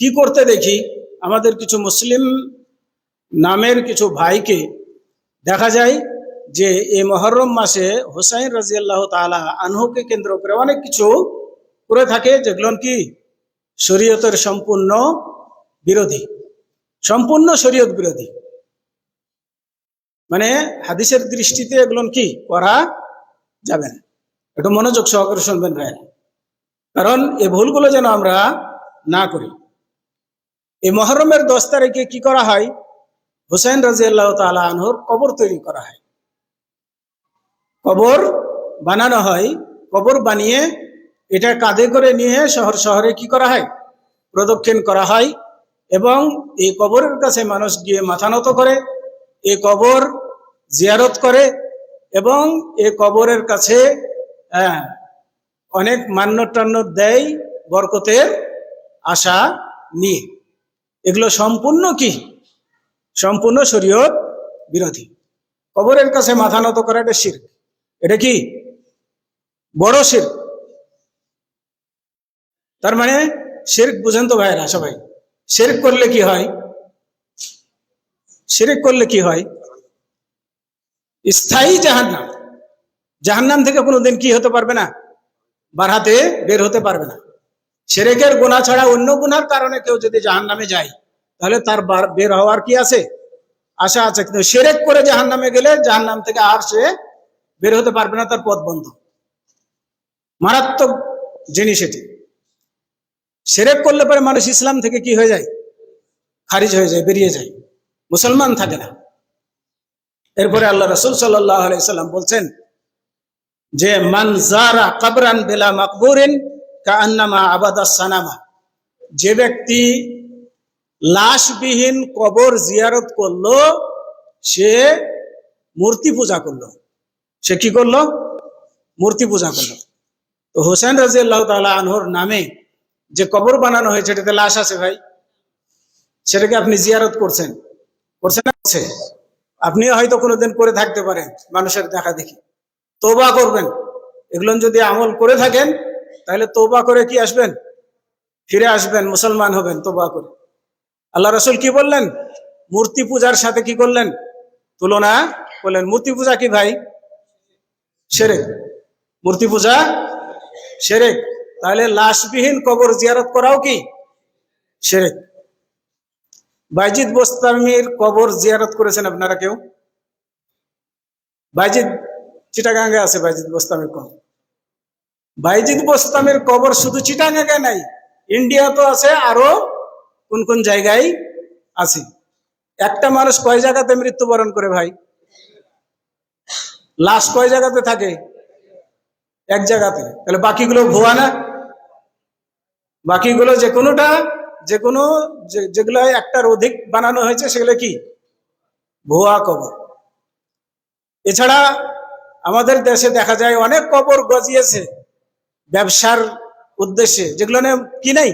কি করতে দেখি, আমাদের কিছু মুসলিম নামের কিছু ভাইকে দেখা যায় যে এই মুহররম মাসে হুসাইন রাদিয়াল্লাহু তাআলা আনহুকে কেন্দ্র করে অনেক কিছু করে থাকে যেগুলো কি শরীয়তের সম্পূর্ণ বিরোধী, সম্পূর্ণ শরীয়ত বিরোধী। মানে হাদিসের দৃষ্টিতে এগুলো কি করা যাবে না। একটু মনোযোগ সহকারে শুনবেন ভাই, কারণ এই ভুলগুলো যেন আমরা না করি। এই মুহররমের 10 তারিখে কি করা হয়, হুসাইন রাদিয়াল্লাহু তাআলা আনহুর কবর তৈরি করা হয়, কবর বানানো হয়। কবর বানিয়ে এটা কাঁধে করে নিয়ে শহরে কি করা হয়, প্রদক্ষিণ করা হয়। এবং এই কবরের কাছে মানুষ গিয়ে মাথা নত করে, এই কবর জিয়ারত করে, এবং এই কবরের কাছে অনেক মান্য টান্য দেয় বরকতের আশা নিয়ে। এগুলো সম্পূর্ণ কি, সম্পূর্ণ শরীয়ত বিরোধী। কবরের কাছে মাথা নত করা এটা শিরক, এটা কি বড় শিরক। তার মানে শিরক বুঝেন তো ভাইরা সবাই? শিরক করলে কি হয়, শিরক করলে কি হয়? স্থায়ী জাহান্নাম, জাহান্নাম থেকে কোনোদিন কি হতে পারবে না, বারহাতে বের হতে পারবে না। শিরকের গুনাহ ছাড়া অন্য গুনার কারণে কেউ যদি জাহান্নামে যায়, তাহলে তার বের হওয়ার কি আছে, আশা আছে। কিন্তু শিরক করে জাহান্নামে গেলে জাহান্নাম থেকে আর সে বের হতে পারবে না, তার পথ বন্ধ। মারাত্মক জিনিস এটি। শিরক করলে পরে মানুষ ইসলাম থেকে কি হয়ে যায়, খারিজ হয়ে যায়, বেরিয়ে যায়, মুসলমান থাকে না। এরপরে আল্লাহ রাসূল সাল্লাল্লাহু আলাইহি সাল্লাম বলছেন যে মান যারা কবরান বিলা মাকবুরিন কাআন্নামা আবাদাস সানামা, যে ব্যক্তি লাশবিহীন কবর জিয়ারত করলো, সে মূর্তি পূজা করলো। সে কি করলো, মূর্তি পূজা করলো। তো হুসাইন রাদিয়াল্লাহু তাআলা আনহুর নামে যে কবর বানানো হয়েছে, এটাতে লাশ আছে ভাই, সেটাকে আপনি জিয়ারত করছেন, করছেন না? আপনি হয়তো কোনোদিন করে থাকতে পারেন, মানুষের দেখা দেখি। তওবা করবেন, এগুলো যদি আমল করে থাকেন, তাহলে তওবা করে কি আসবেন, ফিরে আসবেন, মুসলমান হবেন তওবা করে। আল্লাহ রাসূল কি বললেন, মূর্তি পূজার সাথে কি করলেন, তুলনা করলেন। মূর্তি পূজা কি ভাই, শিরক। মূর্তি পূজা শিরক। তাহলে লাশবিহীন কবর জিয়ারত করাও কি শিরক। বাইজিদ বোস্তামির কবর জিয়ারত করেছেন আপনারা কেউ? বাইজিদ চিটাগাঙ্গে আছে, বাইজিদ বোস্তামির কবর। বাইজিদ বোস্তামির কবর শুধু চিটাগাঙ্গে নাই, ইন্ডিয়া তো আছে, আরো কোন কোন জায়গায় আছে। একটা মানুষ কয় জায়গাতে মৃত্যুবরণ করে ভাই? লাশ কয় জায়গাতে থাকে? এক জায়গাতে। তাহলে বাকিগুলো ভুয়া না? বাকিগুলো যে কোনো যেগুলো একটার অধিক বানানো হয়েছে সেগুলো কি ভুয়া কবর। এছাড়া আমাদের দেশে দেখা যায় অনেক কবর গজিয়েছে ব্যবসার উদ্দেশ্যে, যেগুলো কি নেই,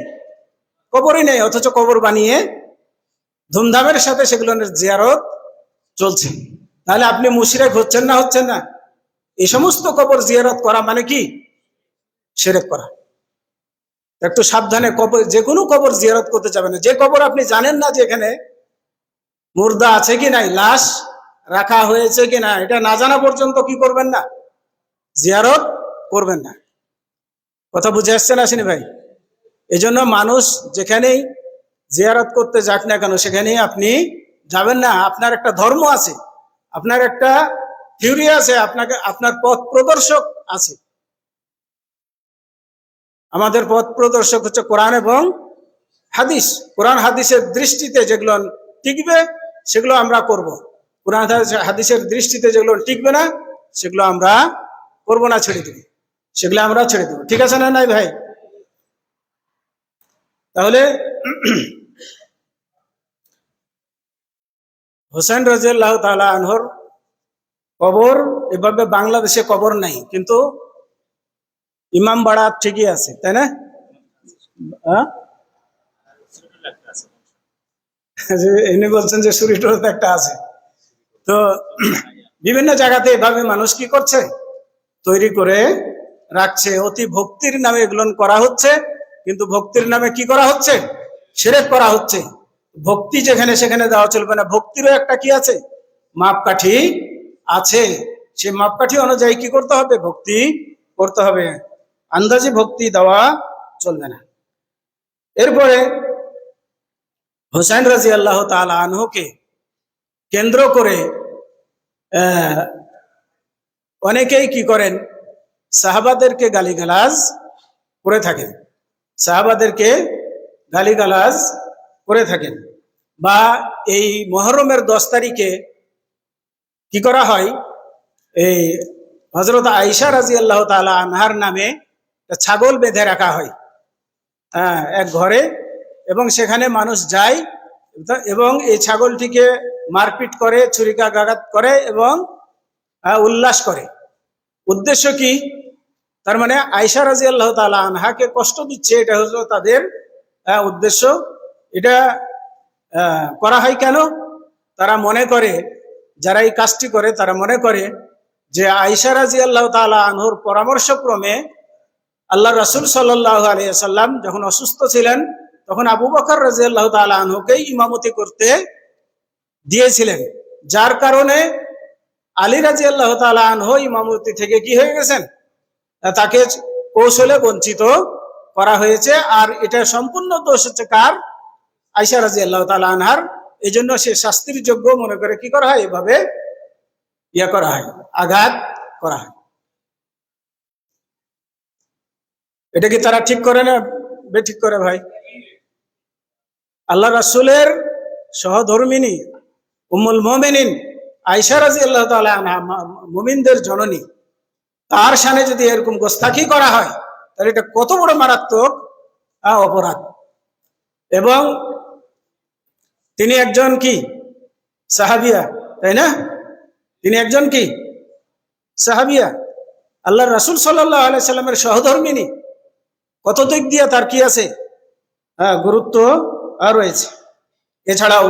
কবরই নেই, অথচ কবর বানিয়ে ধুমধামের সাথে সেগুলোর জিয়ারত চলছে। তাহলে আপনি মুশরিক হচ্ছেন না, হচ্ছেন না? এই সমস্ত কবর জিয়ারত করা মানে কি? শিরক করা। একটু সাবধানে কবর, যে কোনো কবর জিয়ারত করতে যাবেন না। যে কবর আপনি জানেন না যে এখানে মুর্দা আছে কি নাই, লাশ রাখা হয়েছে কি না, এটা না জানা পর্যন্ত কি করবেন না? জিয়ারত করবেন না। কথা বুঝে আসছে না আসেনি ভাই? এই জন্য মানুষ যেখানেই জিয়ারত করতে যাক না কেন, সেখানেই আপনি যাবেন না। আপনার একটা ধর্ম আছে, আপনার একটা থিওরি আছে, আপনার পথ প্রদর্শক আছে। আমাদের পথ প্রদর্শক হচ্ছে কোরআন এবং হাদিস। কোরআন হাদিসের দৃষ্টিতে যেগুলো টিকবে সেগুলো আমরা করব। কোরআন হাদিসের দৃষ্টিতে যেগুলো টিকবে না সেগুলো আমরা করব না, ছেড়ে দেব। সেগুলো আমরা ছেড়ে দেবো। ঠিক আছে না নাই ভাই? তাহলে হোসেন রাদিয়াল্লাহু তাআলা আনহুর কবর এভাবে বাংলাদেশে কবর নাই, কিন্তু ইমাম বাড়া ঠিকই আছে, তাই না? ইনি বলছেন যে সুরিটোতে একটা আছে। তো বিভিন্ন জায়গাতে এভাবে মানুষ কি করছে, তৈরি করে রাখছে। অতি ভক্তির নামে এগুলো করা হচ্ছে, কিন্তু ভক্তির নামে কি করা হচ্ছে? শিরক করা হচ্ছে। ভক্তি যেখানে সেখানে দেওয়া চলবে না। ভক্তিরও একটা কি আছে? মাপকাঠি আছে। সেই মাপকাঠি অনুযায়ী কি করতে হবে? ভক্তি করতে হবে। আন্দাজি ভক্তি দেওয়া চলবে না। এরপরে হোসেন রাদিয়াল্লাহু তাআলা আনহুকে কেন্দ্র করে অনেকেই কি করেন, সাহাবাদেরকে গালিগালাজ করে থাকেন। সাহাবাদেরকে গালিগালাজ করে থাকেন। বা এই মুহররমের 10 তারিখে কি করা হয়, এই হযরত আয়েশা রাদিয়াল্লাহু তাআলা আনহার নামে ছাগল বেঁধে রাখা হয় এক ঘরে, এবং সেখানে মানুষ যায় এবং এই ছাগলটিকে মারপিট করে, ছুরিকাঘাত করে এবং উল্লাস করে। উদ্দেশ্য কি? তার মানে আয়েশা রাদিয়াল্লাহু তাআলা আনহাকে কষ্ট দিচ্ছে, এটা হলো তাদের উদ্দেশ্য। এটা করা হয় কেন? তারা মনে করে, যারা এই কাজটি করে তারা মনে করে যে আয়েশা রাদিয়াল্লাহু তাআলা আনহুর পরামর্শক্রমে আল্লাহ রাসূল সাল্লাল্লাহু আলাইহি ওয়াসাল্লাম যখন অসুস্থ ছিলেন, তখন আবু বকর রাদিয়াল্লাহু তাআলা আনহুকে ইমামতি করতে দিয়েছিলেন, যার কারণে আলী রাদিয়াল্লাহু তাআলা আনহু ইমামতি থেকে কি হয়ে গেছেন, তাকে কৌশলে বঞ্চিত করা হয়েছে। আর এটা সম্পূর্ণ দোষ হচ্ছে কার? আয়েশা রাদিয়াল্লাহু তাআলা আনহার। এই জন্য সে শাস্তির যোগ্য মনে করে কি করা হয়, এভাবে করা হয়, আঘাত করা হয়। এটা কি তারা ঠিক করে না বেঠিক করে ভাই? আল্লাহ রাসূলের সহধর্মিনী উম্মুল মুমিনিন আয়েশা রাদিয়াল্লাহু তাআলা আনহা, মুমিনদের জননী, তার শানে যদি এরকম গোস্তাখি করা হয় তাহলে এটা কত বড় মারাত্মক অপরাধ। এবং তিনি একজন কি সাহাবিয়া, তাই না? তিনি একজন কি সাহাবিয়া, আল্লাহর রাসূল সাল্লাল্লাহু আলাইহি সাল্লামের সহধর্মিনী। কত দিক দিয়ে তার কি আছে, গুরুত্ব রয়েছে। এছাড়াও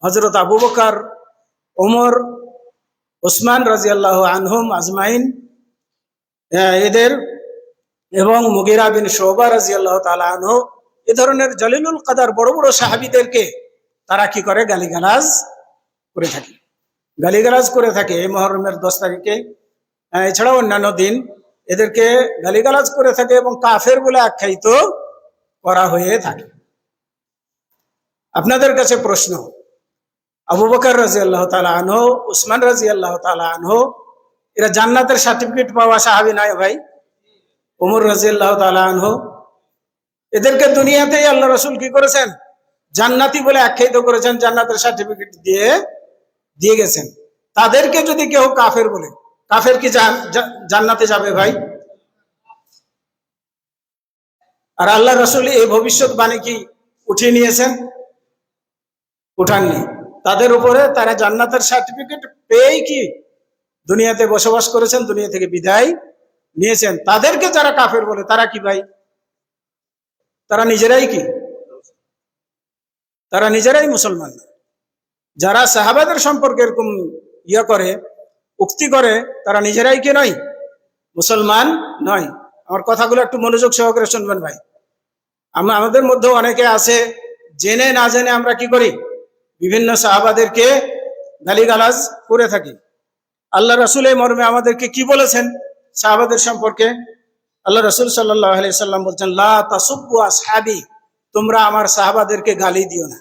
হযরত আবু বকর, ওমর, ওসমান রাদিয়াল্লাহু আনহুম আজমাইন, এদের এবং মুগিরা বিন শুবা রাদিয়াল্লাহু তাআলা আনহু, এ ধরনের জলিলুল কদর বড় বড় সাহাবীদেরকে তারা কি করে, গালিগালাজ করে থাকে। গালিগালাজ করে থাকে এই মুহররমের 10 তারিখে। এছাড়াও অন্যান্য দিন এদেরকে গালিগালাজ করে থাকে এবং কাফের বলে আখ্যায়িত করা হয়ে থাকে। আপনাদের কাছে প্রশ্ন, আবু বকর রাদিয়াল্লাহু তাআলা আনহু, উসমান রাদিয়াল্লাহু তাআলা আনহু, এরা জান্নাতের সার্টিফিকেট পাওয়া সাহাবী নাই ভাই? ওমর রাদিয়াল্লাহু তাআলা আনহু, এদেরকে দুনিয়াতেই আল্লাহ রাসূল কি করেছেন, জান্নাতি বলে আখ্যায়িত করেছেন, জান্নাতের সার্টিফিকেট দিয়ে গেছেন। তাদেরকে যদি কেউ কাফের বলে, কাফের কি জান্নাতে যাবে ভাই? আর আল্লাহ রাসূল এই ভবিষ্যৎবাণী কি উঠিয়ে নিয়েছেন? উঠাননি। তাদের উপরে তারা জান্নাতের সার্টিফিকেট পেয়েই কি দুনিয়াতে বসবাস করেছেন, দুনিয়া থেকে বিদায় নিয়েছেন। তাদেরকে যারা কাফের বলে তারা কি ভাই? তারা নিজেরাই কি? তারা নিজেরাই মুসলমান না। যারা সাহাবাদের সম্পর্কে এরকম করে, উক্তি করে তারা নিজেরাই কি নয়, মুসলমান নয়। আমার কথাগুলো একটু মনোযোগ সহকারে শুনবেন ভাই। আমাদের মধ্যে অনেকে আছে জেনে না জেনে আমরা কি করি, বিভিন্ন সাহাবাদেরকে গালিগালাজ করে থাকি। আল্লাহ রাসূল এই মর্মে আমাদেরকে কি বলেছেন সাহাবাদের সম্পর্কে? আল্লাহ রাসূল সাল্লাল্লাহু আলাইহি সাল্লাম বলছেন, লা তাসুব্বু আসহাবি, তোমরা আমার সাহাবাদেরকে গালি দিও না।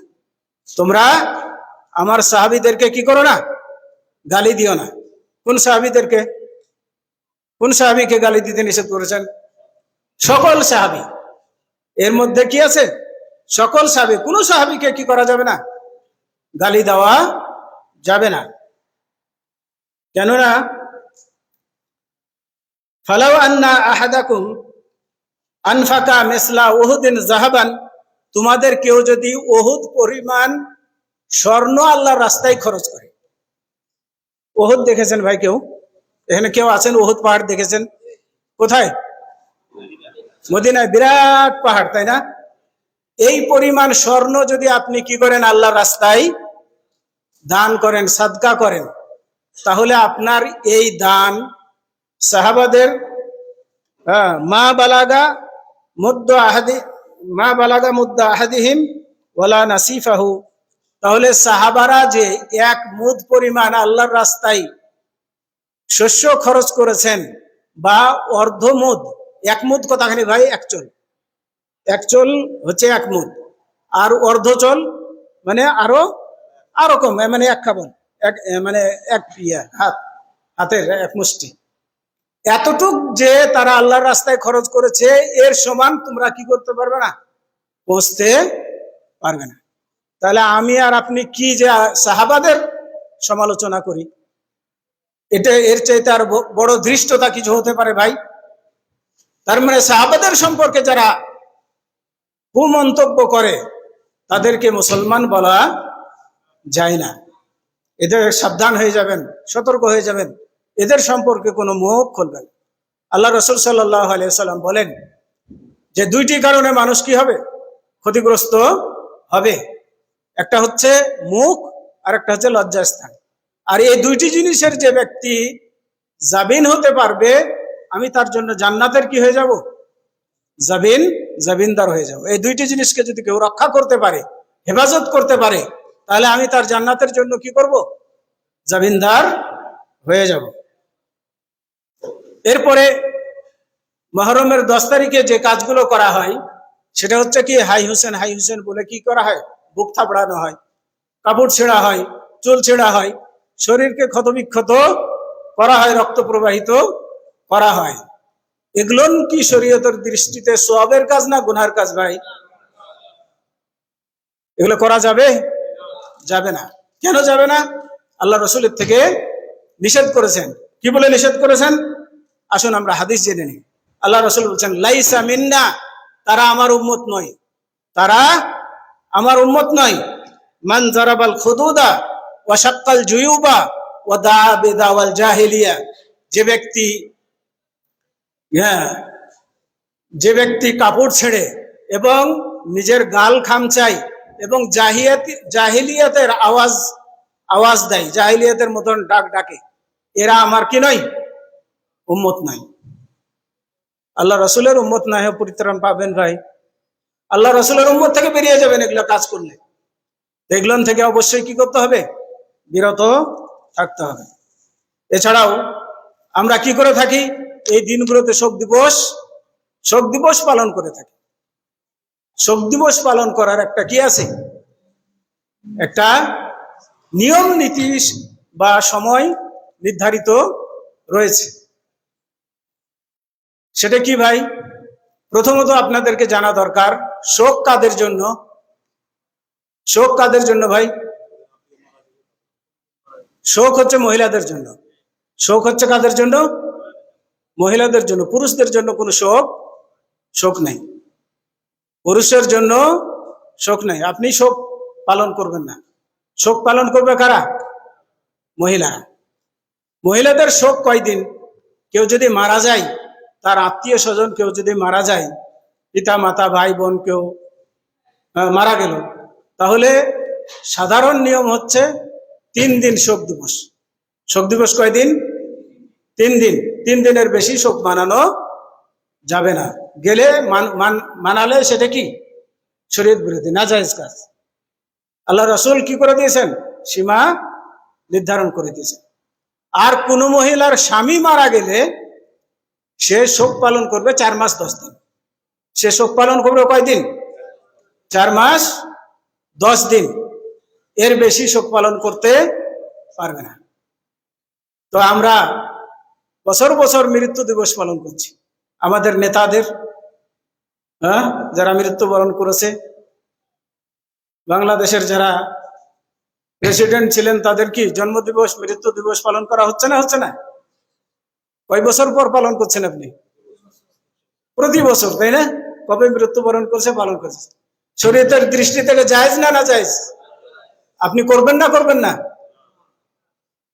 তোমরা আমার সাহাবীদেরকে কি করো না, গালি দিও না। কোন সাহাবীদেরকে, কোন সাহাবীকে গালি দিতে নিষেধ করেছেন? সকল সাহাবী। এর মধ্যে কি আছে? সকল সাহাবী। কোন সাহাবীকে কি করা যাবে না, গালি দেওয়া যাবে না। কেননা ফালাউ আন্না আহাদাকুম আনফাকা মিসলা উহুদিন যাহাবান, তোমাদের কেউ যদি উহুদ পরিমাণ স্বর্ণ আল্লাহর রাস্তায় খরচ করে। উহুদ দেখেছেন ভাই কেউ? এখানে কেউ আছেন উহুদ পাহাড় দেখেছেন? কোথায়? মদিনায়, বিরাট পাহাড়, তাই না? এই পরিমাণ স্বর্ণ যদি আপনি কি করেন, আল্লাহর রাস্তায় দান করেন, সাদকা করেন, তাহলে আপনার এই দান সাহাবাদের মা বালাগা মুদ্দা আহাদিহিম ওয়ালা নাসিফাহু, তাহলে সাহাবারা যে এক মুদ পরিমাণ আল্লাহর রাস্তায় শস্য খরচ করেছেন, বা অর্ধ মুদ, এক মুদ কতখানি ভাই? এক চোল হচ্ছে এক মুদ, আর অর্ধ চোল মানে আরো কম, মানে এক খাবন, মানে এক হাতের এক মুষ্টি। এতটুক যে তারা আল্লাহর রাস্তায় খরচ করেছে, এর সমান তোমরা কি করতে পারবে না, পৌঁছতে পারবে না। তাহলে আমি আর আপনি কি যে সাহাবাদের সমালোচনা করি, এটা এর চাইতে আর বড় ধৃষ্টতা কিছু হতে পারে ভাই? তার মানে সাহাবাদের সম্পর্কে যারা কুমন্তব্য করে তাদেরকে মুসলমান বলা যায় না। এদের সাবধান হয়ে যাবেন, সতর্ক হয়ে যাবেন, এদের সম্পর্কে কোনো মুখ খুলবেন। আল্লাহ রাসূল সাল্লাল্লাহু আলাইহি ওয়াসাল্লাম বলেন যে দুইটি কারণে মানুষ কি হবে, ক্ষতিগ্রস্ত হবে। একটা হচ্ছে মুখ, আর একটা হচ্ছে লজ্জাস্থান। আর এই দুইটি জিনিসের যে ব্যক্তি জাবিন হতে পারবে, আমি তার জন্য জান্নাতের কি হয়ে যাব, জাবিনদার হয়ে যাব। এই দুইটি জিনিসকে যদি কেউ রক্ষা করতে পারে, হেফাজত করতে পারে, তাহলে আমি তার জান্নাতের জন্য কি করব, জাবিনদার হয়ে যাব। এরপরে মুহররমের 10 তারিখে যে কাজগুলো করা হয় সেটা হচ্ছে কি, হাই হুসেন বলে কি করা হয়, বুক থাপড়ানো হয়, কাপড় ছেঁড়া হয়, চুল ছেঁড়া হয়, শরীরকে ক্ষতবিক্ষত করা হয়, রক্ত প্রবাহিত করা হয়। এগুলো কি শরীয়তের দৃষ্টিতে সওয়াবের কাজ না গুনার কাজ ভাই? এগুলো করা যাবে? যাবে না। কেন যাবে না? আল্লাহ রাসূলের থেকে নিষেধ করেছেন। কি বলে নিষেধ করেছেন? আসুন আমরা হাদিস জেনে নিই। আল্লাহ রাসূল বলছেন, লাইসা মিন্না, তারা আমার উম্মত নয়, তারা আমার উম্মত নয়। মান জারাবাল খুদুদা ওয়া শাক্কাল জুয়ুবা ওয়া দাআ বিদাওয়াল জাহিলিয়া, যে ব্যক্তি কাপড় ছেড়ে এবং নিজের গাল খামচায় এবং জাহিলিয়াতের আওয়াজ দেয়, জাহিলিয়াতের মতন ডাক ডাকে, এরা আমার কি নয়, উম্মত নাই। আল্লাহ রাসূলের উম্মত না হয়ে পরিত্রাণ পাবেন ভাই? আল্লাহ রাসূলের উম্মত থেকে বেরিয়ে যাবেন এগুলো কাজ করলে। এগুলো থেকে অবশ্যই কি করতে হবে, বিরত থাকতে হবে। এছাড়াও আমরা কি করে থাকি, এই দিনগুলোতে শোক দিবস পালন করে থাকি। শোক দিবস পালন করার একটা কি আছে, একটা নিয়ম নীতি বা সময় নির্ধারিত রয়েছে। সেটা কি ভাই? প্রথমত আপনাদেরকে জানা দরকার, শোক কাদের জন্য? শোক কাদের জন্য ভাই? শোক হচ্ছে মহিলাদের জন্য। শোক হচ্ছে কাদের জন্য? মহিলাদের জন্য। পুরুষদের জন্য কোনো শোক নাই। পুরুষের জন্য শোক নাই। আপনি শোক পালন করবেন না। শোক পালন করবে কারা? মহিলারা। মহিলাদের শোক কয়দিন? কেউ যদি মারা যায়, তার আত্মীয় স্বজন কেউ যদি মারা যায়, পিতা মাতা ভাই বোন কেউ মারা গেল, তাহলে সাধারণ নিয়ম হচ্ছে 3 দিন শোক দিবস। শোক দিবস কয়দিন? 3 দিন। 3 দিনের বেশি শোক মানানো যাবে না। গেলে মানালে সেটা কি? শরীয়ত বিরোধী, নাজায়েজ কাজ। আল্লাহ রাসূল কি করে দিয়েছেন? সীমা নির্ধারণ করে দিয়েছেন। আর কোন মহিলার স্বামী মারা গেলে সে শোক পালন করবে 4 মাস 10 দিন। সে শোক পালন করবে কয়দিন? 4 মাস 10 দিন। এর বেশি শোক পালন করতে পারবে না। তো আমরা বছর বছর মৃত্যু দিবস পালন করছি আমাদের নেতাদের, যারা মৃত্যুবরণ করেছে, বাংলাদেশের যারা প্রেসিডেন্ট ছিলেন তাদের কি জন্মদিবস, মৃত্যু দিবস পালন করা হচ্ছে না? হচ্ছে না? কয় বছর পর পালন করছেন আপনি? প্রতি বছর, তাই না? কবে মৃত্যুবরণ করছে পালন করছে। শরীয়তের দৃষ্টি থেকে জায়েজ না? না জায়েজ? আপনি করবেন না? করবেন না?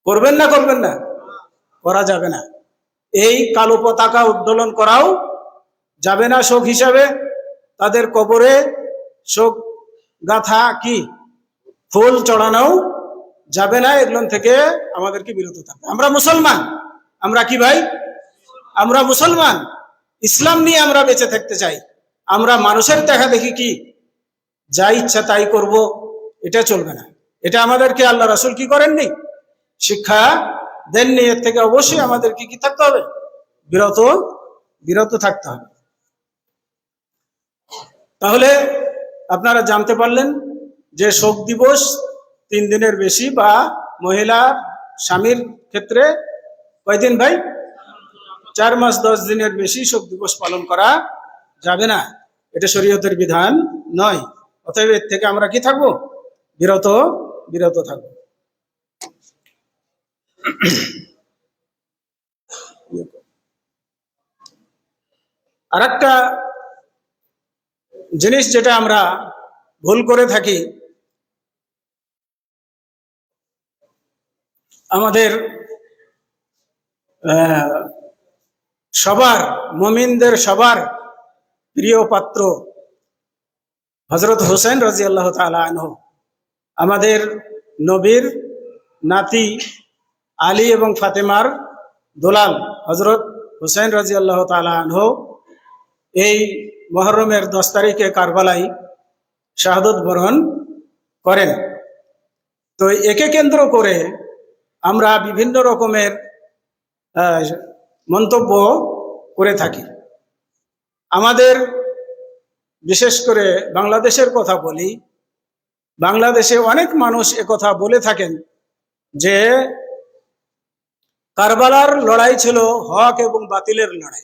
করবেন না? করবেন না? করা যাবে না। এই কালো পতাকা উত্তোলন করাও যাবে না শোক হিসাবে। তাদের কবরে শোক গাথা কি ফুল চড়ানো যাবে না। এগুলো থেকে আমাদেরকে বিরত থাকবে। আমরা মুসলমান, আমরা কি ভাই? আমরা মুসলমান, ইসলাম নিয়ে আমরা বেঁচে থাকতে চাই। আমরা মানুষের দেখা দেখি কি যা ইচ্ছা তাই করব, এটা চলবে না। এটা আমাদেরকে আল্লাহ রাসূল কি করেননি? শিক্ষা দেননি। এর থেকে অবশ্যই আমাদেরকে কি থাকতে হবে? বিরত থাকতে হবে। তাহলে আপনারা জানতে পারলেন যে শোক দিবস 3 দিনের বেশি, বা মহিলা স্বামীর ক্ষেত্রে কয়দিন ভাই? 4 মাস 10 দিনের বেশি শোক দিবস পালন করা যাবে না। এটা শরীয়তের বিধান নয়। অতএব এর থেকে আমরা কি থাকবো? বিরত থাকবো। আর একটা জিনিস যেটা আমরা ভুল করে থাকি, আমাদের সবার, মুমিনদের সবার প্রিয় পাত্র হযরত হোসেন রাদিয়াল্লাহু তাআলা আনহু, আমাদের নবীর নাতি আলী এবং ফাতেমার দুলাল হযরত হোসেন রাদিয়াল্লাহু তাআলা আনহু এই মুহররমের 10 তারিখে কারবালায় শাহাদত বরণ করেন। তো একে কেন্দ্র করে আমরা বিভিন্ন রকমের মন্তব্য করে থাকি। আমাদের বিশেষ করে বাংলাদেশের কথা বলি, বাংলাদেশে অনেক মানুষ একথা বলে থাকেন যে কারবালার লড়াই ছিল হক এবং বাতিলের লড়াই।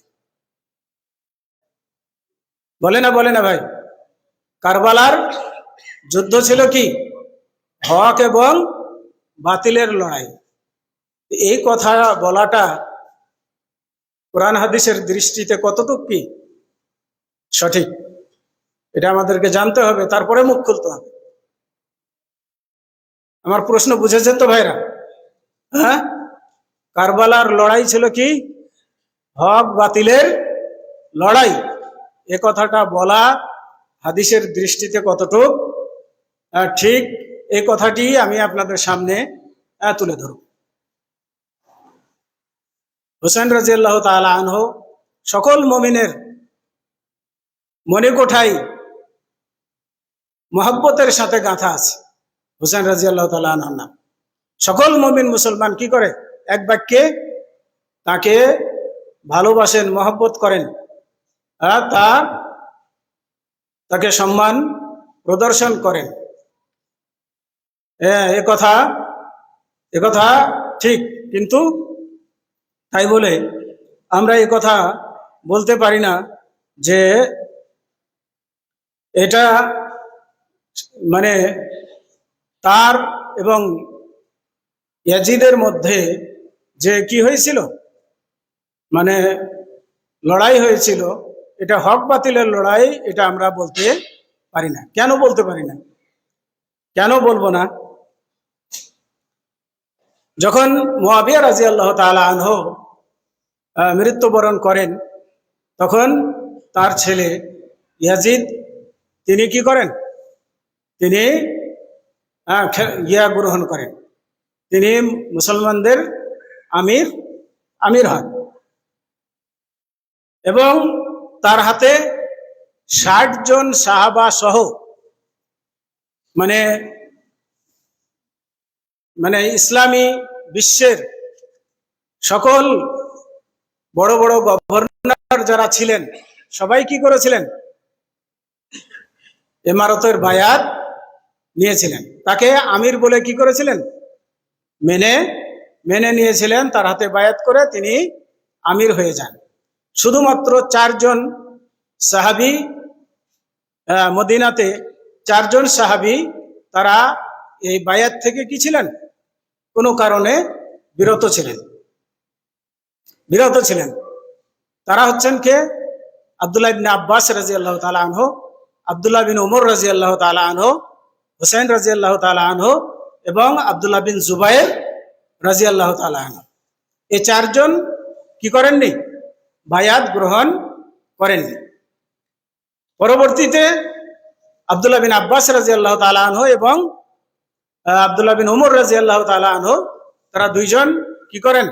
বলে না ভাই? কারবালার যুদ্ধ ছিল কি? হক এবং বাতিলের লড়াই। এই কথা বলাটা কোরআন হাদিসের দৃষ্টিতে কতটুকু কি সঠিক, এটা আমাদেরকে জানতে হবে, তারপরে মুখ খুলতে হবে। আমার প্রশ্ন বুঝেছেন তো ভাইরা? হ্যাঁ, কারবালার লড়াই ছিল কি? হক বাতিলের লড়াই। এ কথাটা বলা হাদিসের দৃষ্টিতে কতটুকু ঠিক, এই কথাটি আমি আপনাদের সামনে তুলে ধরব। হোসেন রাদিয়াল্লাহু তাআলা আনহু সকল মুমিনের মনে কোঠায় মহব্বতের সাথে গাঁথা আছে। হোসেন রাদিয়াল্লাহু তাআলা আনহুর নাম। সকল মুমিন মুসলমান কি করে? এক বাক্যে তাকে ভালোবাসেন, মহব্বত করেন, তাকে সম্মান প্রদর্শন করেন। এ কথা ঠিক, কিন্তু তাই বলে আমরা এই কথা বলতে পারি না যে এটা মানে তার এবং ইয়াজিদের মধ্যে যে কি হয়েছিল, মানে লড়াই হয়েছিল, এটা হক বাতিলের লড়াই, এটা আমরা বলতে পারি না। কেন বলতে পারি না? কেন বলবো না? যখন মুআবিয়া রাদিয়াল্লাহু তাআলা আনহু মৃত্যুবরণ করেন, তখন তার ছেলে ইয়াজিদ তিনি কি করেন? তিনি গ্রহণ করেন, তিনি মুসলমানদের আমির আমির হন এবং তার হাতে 60 জন সাহাবা সহ মানে মানে ইসলামী বিশ্বের সকল বড় বড় গভর্নর যারা ছিলেন সবাই কি করেছিলেন? ইমারতের বায়াত নিয়েছিলেন। তাকে আমির বলে কি করেছিলেন? মেনে মেনে নিয়েছিলেন। তার হাতে বায়াত করে তিনি আমির হয়ে যান। শুধুমাত্র 4 জন সাহাবী, মদিনাতে 4 জন সাহাবী তারা এই বায়াত থেকে কি ছিলেন? কোনো কারণে বিরত ছিলেন। তারা হচ্ছেন কে? আব্দুল্লাহ ইবনে আব্বাস রাদিয়াল্লাহু তাআলা আনহু, আব্দুল্লাহ বিন উমর রাদিয়াল্লাহু তাআলা আনহু, হুসাইন রাদিয়াল্লাহু তাআলা আনহু এবং আব্দুল্লাহ বিন জুবাইর রাদিয়াল্লাহু তাআলা আনহু। এই 4 জন কি করেননি? বায়াত গ্রহণ করেননি। পরবর্তীতে আব্দুল্লাহ বিন আব্বাস রাদিয়াল্লাহু তাআলা আনহু এবং আব্দুল্লাহ বিন উমর রাদিয়াল্লাহু তাআলা আনহু তারা 2 জন কি করেন?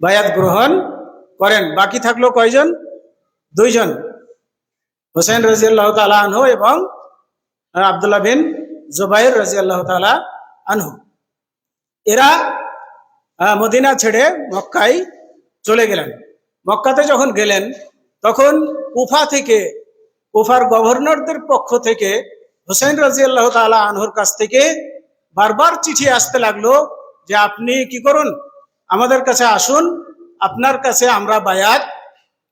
বায়াত গ্রহণ করেন। বাকি থাকলো কয়জন? 2 জন, হুসাইন রাদিয়াল্লাহু তাআলা আনহু এবং আব্দুল্লাহ বিন জুবাইর রাদিয়াল্লাহু তাআলা আনহু। এরা মদিনা ছেড়ে মক্কায় চলে গেলেন। মক্কাতে যখন গেলেন তখন কুফার গভর্নরদের পক্ষ থেকে হুসাইন রাদিয়াল্লাহু তাআলা আনহুর কাছ থেকে বারবার চিঠি আসতে লাগলো যে আপনি কি করুন, আমাদের কাছে আসুন, আপনার কাছে আমরা বায়াত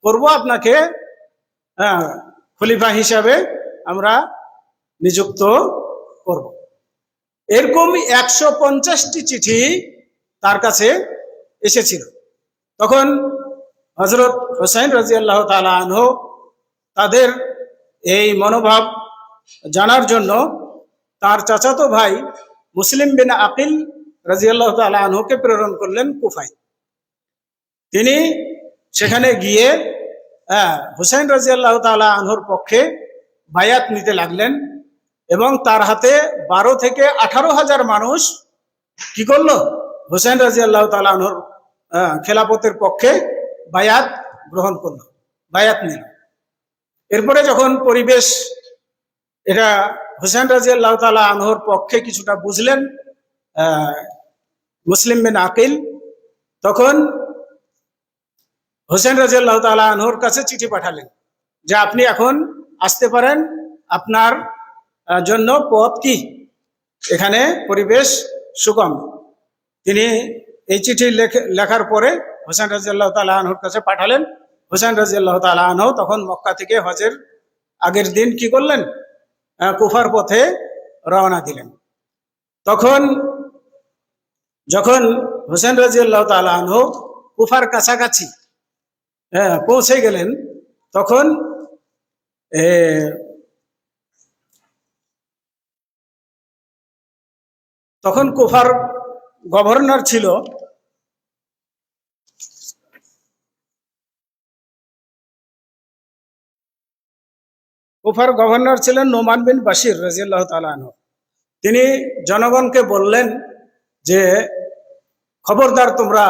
করব, আপনাকে খলিফা হিসাবে আমরা নিযুক্ত করব। এরকম 150টি চিঠি তার কাছে এসেছিল। তখন হযরত হুসাইন রাদিয়াল্লাহু তাআলা আনহু তাদের এই মনোভাব জানার জন্য তার চাচাতো ভাই মুসলিম বিন আকিল রাদিয়াল্লাহু তাআলা আনহুকে প্রেরণ করলেন কুফায়। তিনি সেখানে গিয়ে হুসাইন রাদিয়াল্লাহু তাআলা আনহুর পক্ষে বায়াত নিতে লাগলেন এবং তার হাতে 12 থেকে 18,000 মানুষ কি করলো? হুসাইন রাদিয়াল্লাহু তাআলা আনহুর খেলাফতের পক্ষে বায়াত গ্রহণ করলো, বায়াত নিল। এরপরে যখন পরিবেশ এটা হুসাইন রাদিয়াল্লাহু তাআলা আনহুর পক্ষে কিছুটা বুঝলেন মুসলিম বিন আকিল, তখন হুসাইন রাদিয়াল্লাহু তাআলা আনহুর কাছে চিঠি পাঠালেন যে আপনি এখন আসতে পারেন, আপনার জন্য পথ কি, এখানে পরিবেশ সুগম। তিনি এই চিঠি লেখার পরে হুসাইন রাদিয়াল্লাহু তাআলা আনহুর কাছে পাঠালেন। হুসাইন রাদিয়াল্লাহু তাআলা আনহু তখন মক্কা থেকে হজের আগের দিন কি করলেন? কুফার পথে রওনা দিলেন। তখন যখন হুসাইন রাদিয়াল্লাহু তাআলা আনহু কুফার কাছাকাছি পৌঁছে গেলেন তখন কুফার গভর্নর ছিল ছিলেন নোমান বিন বাশির রাদিয়াল্লাহু তাআলা আনহু। তিনি জনগণকে বললেন যে খবরদার, তোমরা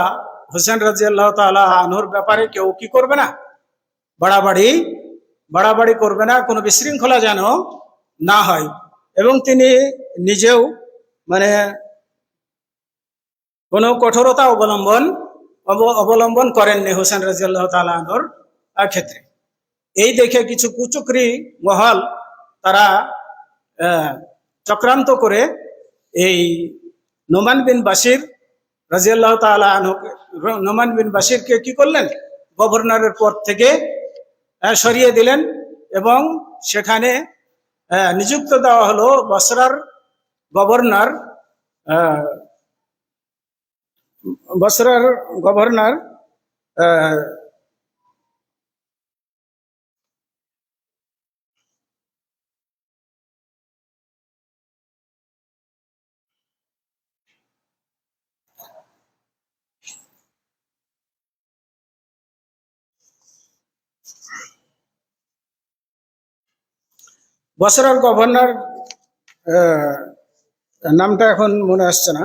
হুসাইন রাদিয়াল্লাহু তাআলা আনহুর ব্যাপারে কেউ কি করবে না, বাড়াবাড়ি করবে না, কোনো বিশৃঙ্খলা যেন না হয়। এবং তিনি নিজেও মানে কোনো কঠোরতা অবলম্বন করেননি হুসাইন রাদিয়াল্লাহু তাআলা আনহুর ক্ষেত্রে। এই দেখে কিছু কুচক্রী মহল তারা চক্রান্ত করে এই নোমান বিন বাশির রাদিয়াল্লাহু তাআলা আনহুকে, নোমান বিন বাশিরকে কি করলেন? গভর্নরের পদ থেকে সরিয়ে দিলেন এবং সেখানে নিযুক্ত দেওয়া হলো বসরার গভর্নর বসরার গভর্নর নামটা এখন মনে আসছে না।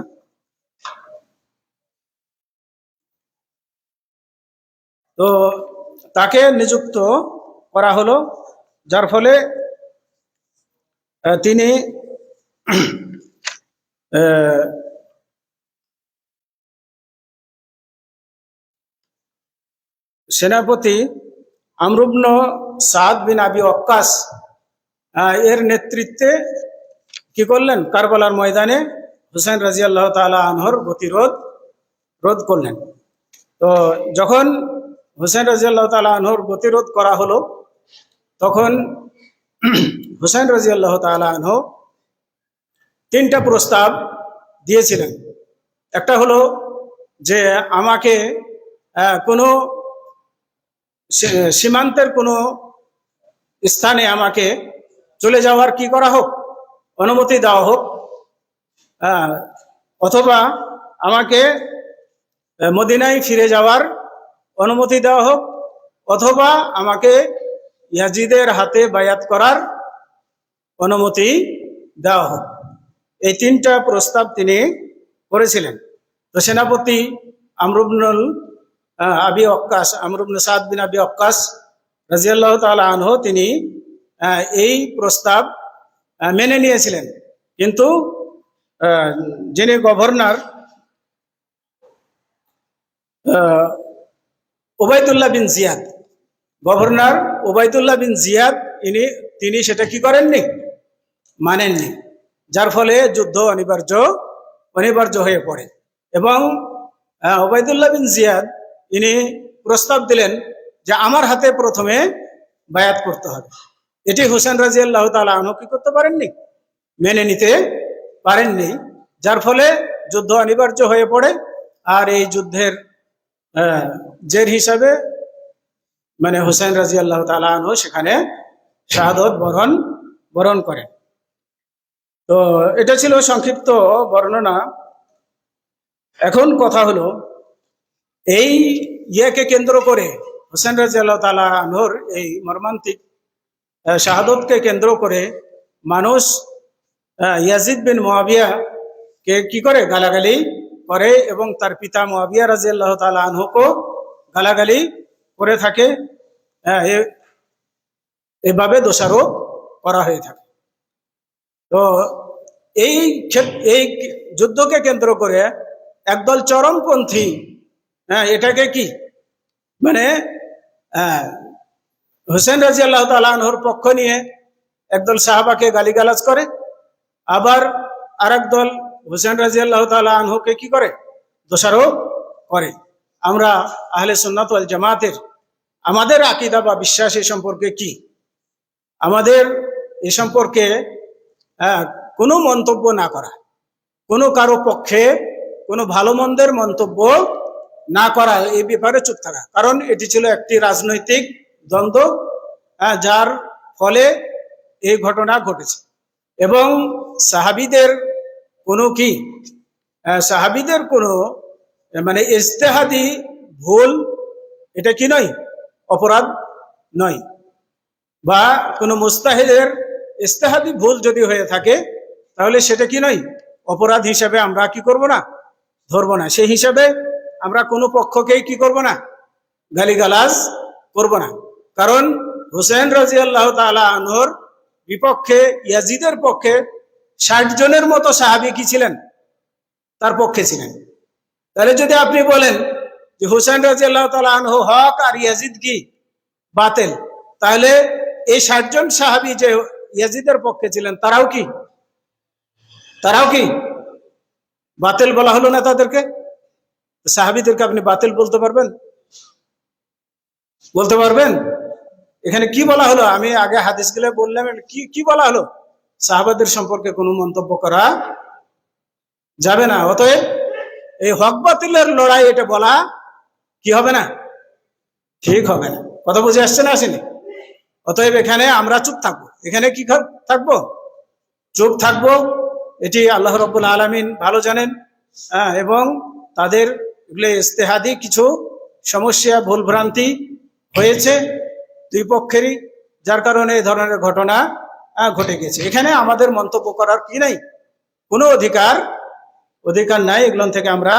তো তাকে নিযুক্ত করা হলো, যার ফলে তিনি আহ, সেনাপতি আমর ইবনে সাদ বিন আবি ওয়াক্কাস এর নেতৃত্বে কি করলেন, কারবালার ময়দানে হুসাইন রাদিয়াল্লাহু তাআলা আনহুর রোধ করলেন। তো যখন হুসাইন রাদিয়াল্লাহু তাআলা আনহুর গতিরোধ করা হলো, তখন হুসাইন রাদিয়াল্লাহু তাআলা আনহু 3টা প্রস্তাব দিয়েছিলেন। একটা হলো যে আমাকে কোনো সীমান্তের কোনো স্থানে আমাকে চলে যাওয়ার কি করা হোক, অনুমতি দেওয়া হোক, অথবা আমাকে মদিনায় ফিরে যাওয়ার অনুমতি দেওয়া হোক, অথবা আমাকে ইয়াজিদের হাতে বায়াত করার অনুমতি দেওয়া হোক। এই 3টা প্রস্তাব তিনি করেছিলেন। তো সেনাপতি আমর ইবনে আবি ওয়াক্কাস, আমর ইবনে সাদ বিন আবি ওয়াক্কাস রাদিয়াল্লাহু তাআলা আনহু তিনি এই প্রস্তাব মেনে নিয়েছিলেন। কিন্তু যিনি গভর্নর ওবায়দুল্লাহ বিন জিয়াদ, গভর্নর ওবায়দুল্লাহ বিন জিয়াদ তিনি সেটা কি করেননি, মানেননি, যার ফলে যুদ্ধ অনিবার্য হয়ে পড়ে। এবং ওবায়দুল্লাহ বিন জিয়াদ ইনি প্রস্তাব দিলেন যে আমার হাতে প্রথমে বায়াত করতে হবে। এটি হুসাইন রাদিয়াল্লাহু তাআলা আনহু কি করতে পারেননি, মেনে নিতে পারেননি, যার ফলে যুদ্ধ অনিবার্য হয়ে পড়ে। আর এই যুদ্ধের জের হিসাবে মানে হুসাইন রাদিয়াল্লাহু তাআলা আনহু সেখানে শাহাদত বরণ করেন। তো এটা ছিল সংক্ষিপ্ত বর্ণনা। এখন কথা হলো, এই ইয়েকে কেন্দ্র করে, হুসাইন রাদিয়াল্লাহু তাআলা আনহুর এই মর্মান্তিক শাহাদতকে কেন্দ্র করে মানুষ ইয়াজিদ বিন মুআবিয়া কে কি করে, গালাগালি করে, এবং তার পিতা মুআবিয়া রাদিয়াল্লাহু তাআলা আনহুকে গালাগালি করে থাকে। এভাবে দোষারোপ করা হয়ে থাকে। তো এই যুদ্ধকে কেন্দ্র করে একদল চরমপন্থী এটাকে কি মানে হুসাইন রাদিয়াল্লাহু তাআলা আনহুর পক্ষ নিয়ে একদল সাহাবাকে গালিগালাজ করে, আবার আরেক দল হুসাইন রাদিয়াল্লাহু তাআলা আনহুকে কি করে, দোষারোপ করে। আমরা আহলে সুন্নাত ওয়াল জামাতের আমাদের আকীদা বা বিশ্বাস এ সম্পর্কে কি, আমাদের এ সম্পর্কে কোনো মন্তব্য না করা, কোনো কারো পক্ষে কোনো ভালো মন্দের মন্তব্য না করা, এই ব্যাপারে চুপ থাকা। কারণ এটি ছিল একটি রাজনৈতিক দ্বন্দ্ব, যার ফলে এই ঘটনা ঘটেছে। এবং সাহাবীদের কোনো মানে ইজতিহাদি ভুল এটা কি নয়, অপরাধ নয়। বা কোনো মুস্তাহিদের ইজতিহাদি ভুল যদি হয়ে থাকে, তাহলে সেটা কি নয়, অপরাধ হিসাবে আমরা কি করব না, ধরবো না। সেই হিসাবে আমরা কোনো পক্ষকেই কি করব না, গালিগালাজ করব না। কারণ হুসাইন রাদিয়াল্লাহু তাআলা আনহুর বিপক্ষে, ইয়াজিদের পক্ষে 60 জনের মতো সাহাবী কি ছিলেন, তার পক্ষে ছিলেন। তাহলে যদি আপনি বলেন যে হুসাইন রাদিয়াল্লাহু তাআলা আনহু হক আর ইয়াজিদ কি বাতিল, তাহলে এই 60 জন সাহাবী যে ইয়াজিদের পক্ষে ছিলেন তারাও কি বাতিল বলা হলো না তাদেরকে? সাহাবীদেরকে আপনি বাতিল বলতে পারবেন? এখানে কি বলা হলো? আমি আগে হাদিস গুলো বললাম, কি বলা হলো? সাহাবাদের সম্পর্কে কোনো মন্তব্য করা যাবে না। অতএব এই হক বাতিলের লড়াই, এটা বলা কি হবে না, ঠিক হবে না। কথা বুঝে আসছে না, আসেনি? অতএব এখানে আমরা চুপ থাকবো। এখানে কি থাকবো? চুপ থাকবো। এটি আল্লাহ রাব্বুল আলামিন ভালো জানেন। এবং তাদের এগুলো ইজতিহাদি কিছু সমস্যা, ভুলভ্রান্তি হয়েছে দুই পক্ষেরই, যার কারণে এই ধরনের ঘটনা ঘটে গেছে। এখানে আমাদের মন্তব্য করার কি নাই, কোনো অধিকার নাই। এগুলো থেকে আমরা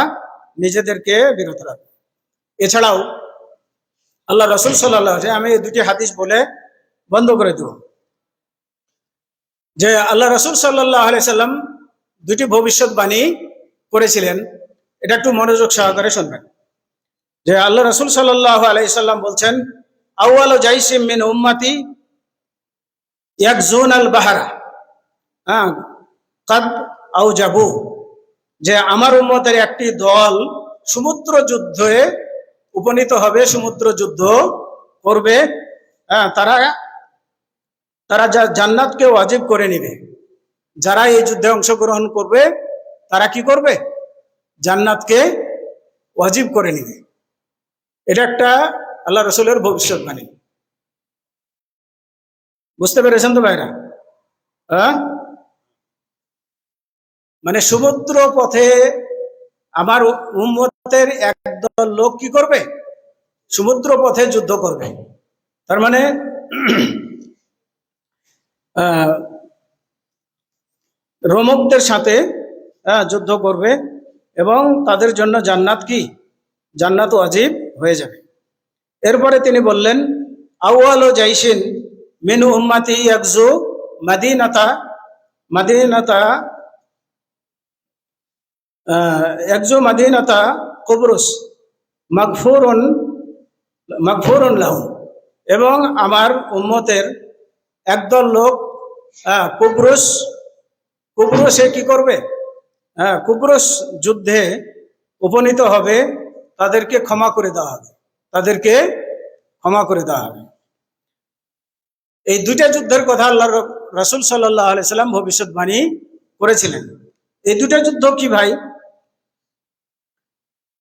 নিজেদেরকে বিরত রাখবো। এছাড়াও আল্লাহ রসুল সাল্লাল্লাহু আলাইহি ওয়াসাল্লাম, আমি এই দুটি হাদিস বলে বন্ধ করে দেব, যে আল্লাহ রসুল সাল্লাল্লাহু আলাইহি ওয়াসাল্লাম দুটি ভবিষ্যৎবাণী করেছিলেন। এটা একটু মনোযোগ সহকারে শুনবেন। যে আল্লাহ রসুল সাল্লাল্লাহু আলাইহি ওয়াসাল্লাম বলছেন, আউয়ালু জাইশিম মিন উম্মতি ইয়াকজুন আল বাহারা কাদ আউজাবু, যে আমার উম্মতের একটি দল সমুদ্র যুদ্ধে উপনীত হবে, সমুদ্র যুদ্ধ করবে। তারা তারা জান্নাতকে ওয়াজিব করে নেবে। যারা এই যুদ্ধে অংশগ্রহণ করবে তারা কি করবে? জান্নাতকে ওয়াজিব করে নেবে। এটা একটা আল্লাহ রসুলের ভবিষ্যৎবাণী। বুঝতে পেরেছেন তো ভাইরা? মানে সমুদ্র পথে আমার উম্মতের একদল লোক কি করবে? সমুদ্র পথে যুদ্ধ করবে। তার মানে রোমকদের সাথে যুদ্ধ করবে এবং তাদের জন্য জান্নাত কি? জান্নাত ওয়াজিব হয়ে যাবে। এরপরে তিনি বললেন, আউয়ালু জাইশিন মিন উম্মতি ইয়াগজু মাদিনাতা মাদিনাতা কুবরুস মাগফুরুন লাহুম, এবং আমার উম্মতের একদল লোক কুবরুসে কি করবে? কুবরুস যুদ্ধে উপনীত হবে, তাদেরকে ক্ষমা করে দেওয়া হবে, তাদেরকে ক্ষমা করে দেওয়া হবে। এই দুইটা যুদ্ধের কথা আল্লাহ রাসূল সাল্লাল্লাহু আলাইহি সাল্লাম ভবিষ্যৎবাণী করেছিলেন। এই দুটা যুদ্ধ কি ভাই?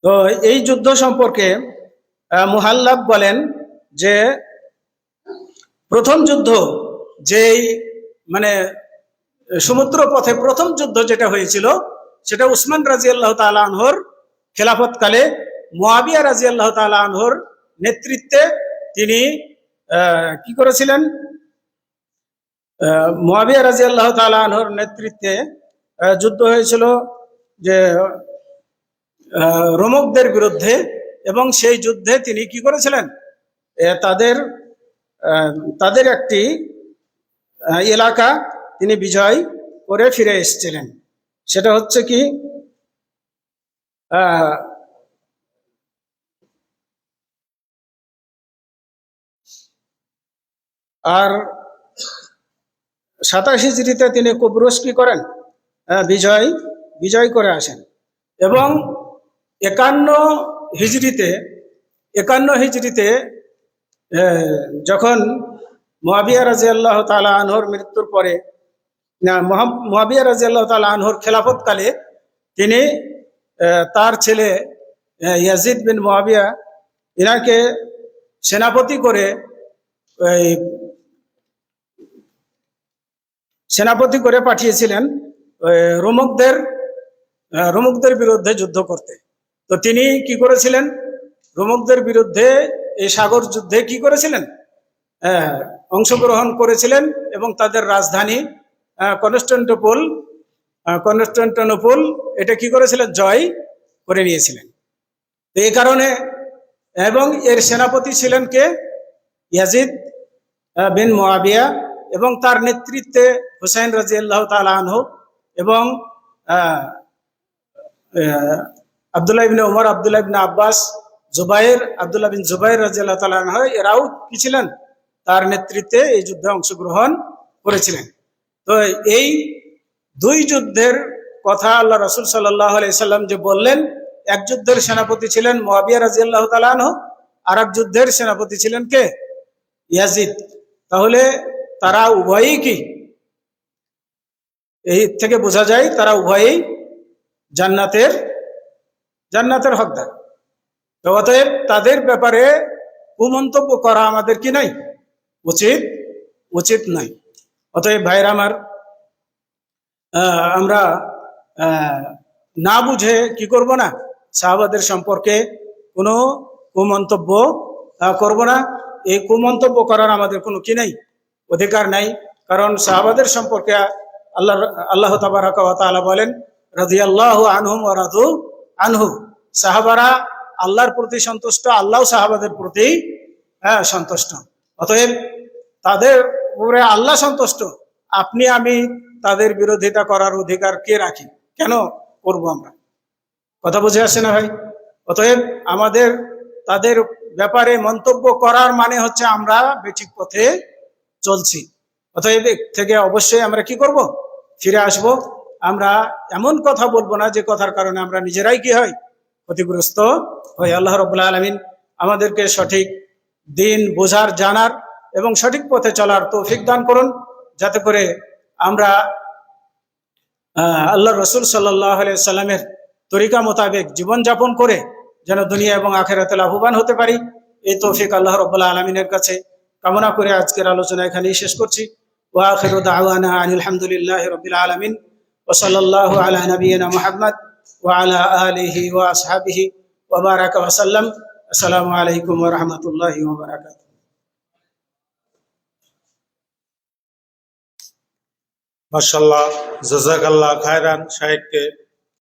তো এই যুদ্ধ সম্পর্কে মুহাল্লাব বলেন যে প্রথম যুদ্ধ, যেই মানে সমুদ্র পথে প্রথম যুদ্ধ যেটা হয়েছিল, সেটা উসমান রাদিয়াল্লাহু তাআলা আনহুর খেলাফতকালে মুয়াবিয়া রাদিয়াল্লাহু তাআলা আনহুর নেতৃত্বে তিনি কি করেছিলেন? মুয়াবিয়া রাদিয়াল্লাহু তাআলা আনহুর নেতৃত্বে যুদ্ধ হয়েছিল যে রোমকদের বিরুদ্ধে, এবং সেই যুদ্ধে তিনি কি করেছিলেন? তাদের একটি এলাকা তিনি বিজয় করে ফিরে এসেছিলেন। সেটা হচ্ছে কি, আর 27 হিজরিতে তিনি কুবরুস কি করেন? বিজয় করে আসেন। এবং 51 হিজরিতে যখন মুয়াবিয়া রাদিয়াল্লাহু তাআলা আনহুর মৃত্যুর পরে, মুয়াবিয়া রাদিয়াল্লাহু তাআলা আনহুর খেলাফতকালে তিনি তার ছেলে ইয়াজিদ বিন মুয়াবিয়া ইনাকে সেনাপতি করে পাঠিয়েছিলেন রোমকদের বিরুদ্ধে যুদ্ধ করতে। তো তিনি কি করেছিলেন? রোমকদের বিরুদ্ধে এই সাগর যুদ্ধে কি করেছিলেন? অংশগ্রহণ করেছিলেন এবং তাদের রাজধানী কনস্টান্টিনোপল এটা কি করেছিলেন? জয় করে নিয়েছিলেন। তো এই কারণে, এবং এর সেনাপতি ছিলেন কে? ইয়াজিদ বিন মুয়াবিয়া, এবং তার নেতৃত্বে হুসাইন রাদিয়াল্লাহু তাআলা আনহু এবং আব্দুল্লাহ ইবনে ওমর, আব্দুল্লাহ ইবনে আব্বাস, আব্দুল্লাহ বিন জুবাইর রাদিয়াল্লাহু তাআলা আনহু, এরাও কি ছিলেন? তার নেতৃত্বে এই যুদ্ধে অংশগ্রহণ করেছিলেন। তো এই দুই যুদ্ধের কথা আল্লাহ রাসূল সাল্লাল্লাহু আলাইহি সাল্লাম যে বললেন, এক যুদ্ধের সেনাপতি ছিলেন মুয়াবিয়া রাদিয়াল্লাহু তাআলা আনহু, আর এক যুদ্ধের সেনাপতি ছিলেন কে? ইয়াজিদ। তাহলে তারা উভয়ই কি? এই থেকে বোঝা যায় তারা উভয়ই জান্নাতের হকদার। তো অতএব তাদের ব্যাপারে কুমন্তব্য করা আমাদের কি নাই? উচিত নাই। অতএব ভাইরা আমার, আমরা না বুঝে কি করব না? সাহাবাদের সম্পর্কে কোনো কুমন্তব্য করব না। এই কুমন্তব্য করার আমাদের কোনো কি নাই? অধিকার নাই। কারণ সাহাবাদের সম্পর্কে আল্লাহ তাবারাকা ওয়া তাআলা বলেন, রাদিয়াল্লাহু আনহুম ওয়া রাদু আনহু। সাহাবারা আল্লাহর প্রতি সন্তুষ্ট, আল্লাহ সাহাবাদের প্রতি হ্যাঁ সন্তুষ্ট। অতএব তাদের উপরে আল্লাহ সন্তুষ্ট, আপনি আমি তাদের বিরোধিতা করার অধিকার কে রাখি? কেন করব আমরা? কথা বুঝে আসছে না ভাই? অতএব আমাদের তাদের ব্যাপারে মন্তব্য করার মানে হচ্ছে আমরা বেঠিক পথে চলছি। অতএব এর থেকে অবশ্যই আমরা কি করব? ফিরে আসব। আমরা এমন কথা বলবো না যে কথার কারণে আমরা নিজেরাই কি হয়? ক্ষতিগ্রস্ত হই। আল্লাহ রাব্বুল আলামিন আমাদেরকে সঠিক দিন বোঝার, জানার এবং সঠিক পথে চলার তৌফিক দান করুন, যাতে করে আমরা আল্লাহ রসুল সাল্লাল্লাহু আলাইহি সাল্লামের তরিকা মোতাবেক জীবনযাপন করে যেন দুনিয়া এবং আখিরাতে লাভবান হতে পারি। এই তৌফিক আল্লাহ রাব্বুল আলামিনের কাছে কামনা করে আজকের আলোচনা এখানেই শেষ করছি। ওয়া আখিরু দাওয়ানা আনিল হামদুলিল্লাহি রাব্বিল আলামিন ওয়া সাল্লাল্লাহু আলা নাবিয়িনা মুহাম্মদ ওয়া আলা আলিহি ওয়া আসহাবিহি ওয়া বারাকা ওয়া সাল্লাম। আসসালামু আলাইকুম ওয়া রাহমাতুল্লাহি ওয়া বারাকাতুহু। মাশাআল্লাহ, জাযাকাল্লাহ খায়রান শাহেককে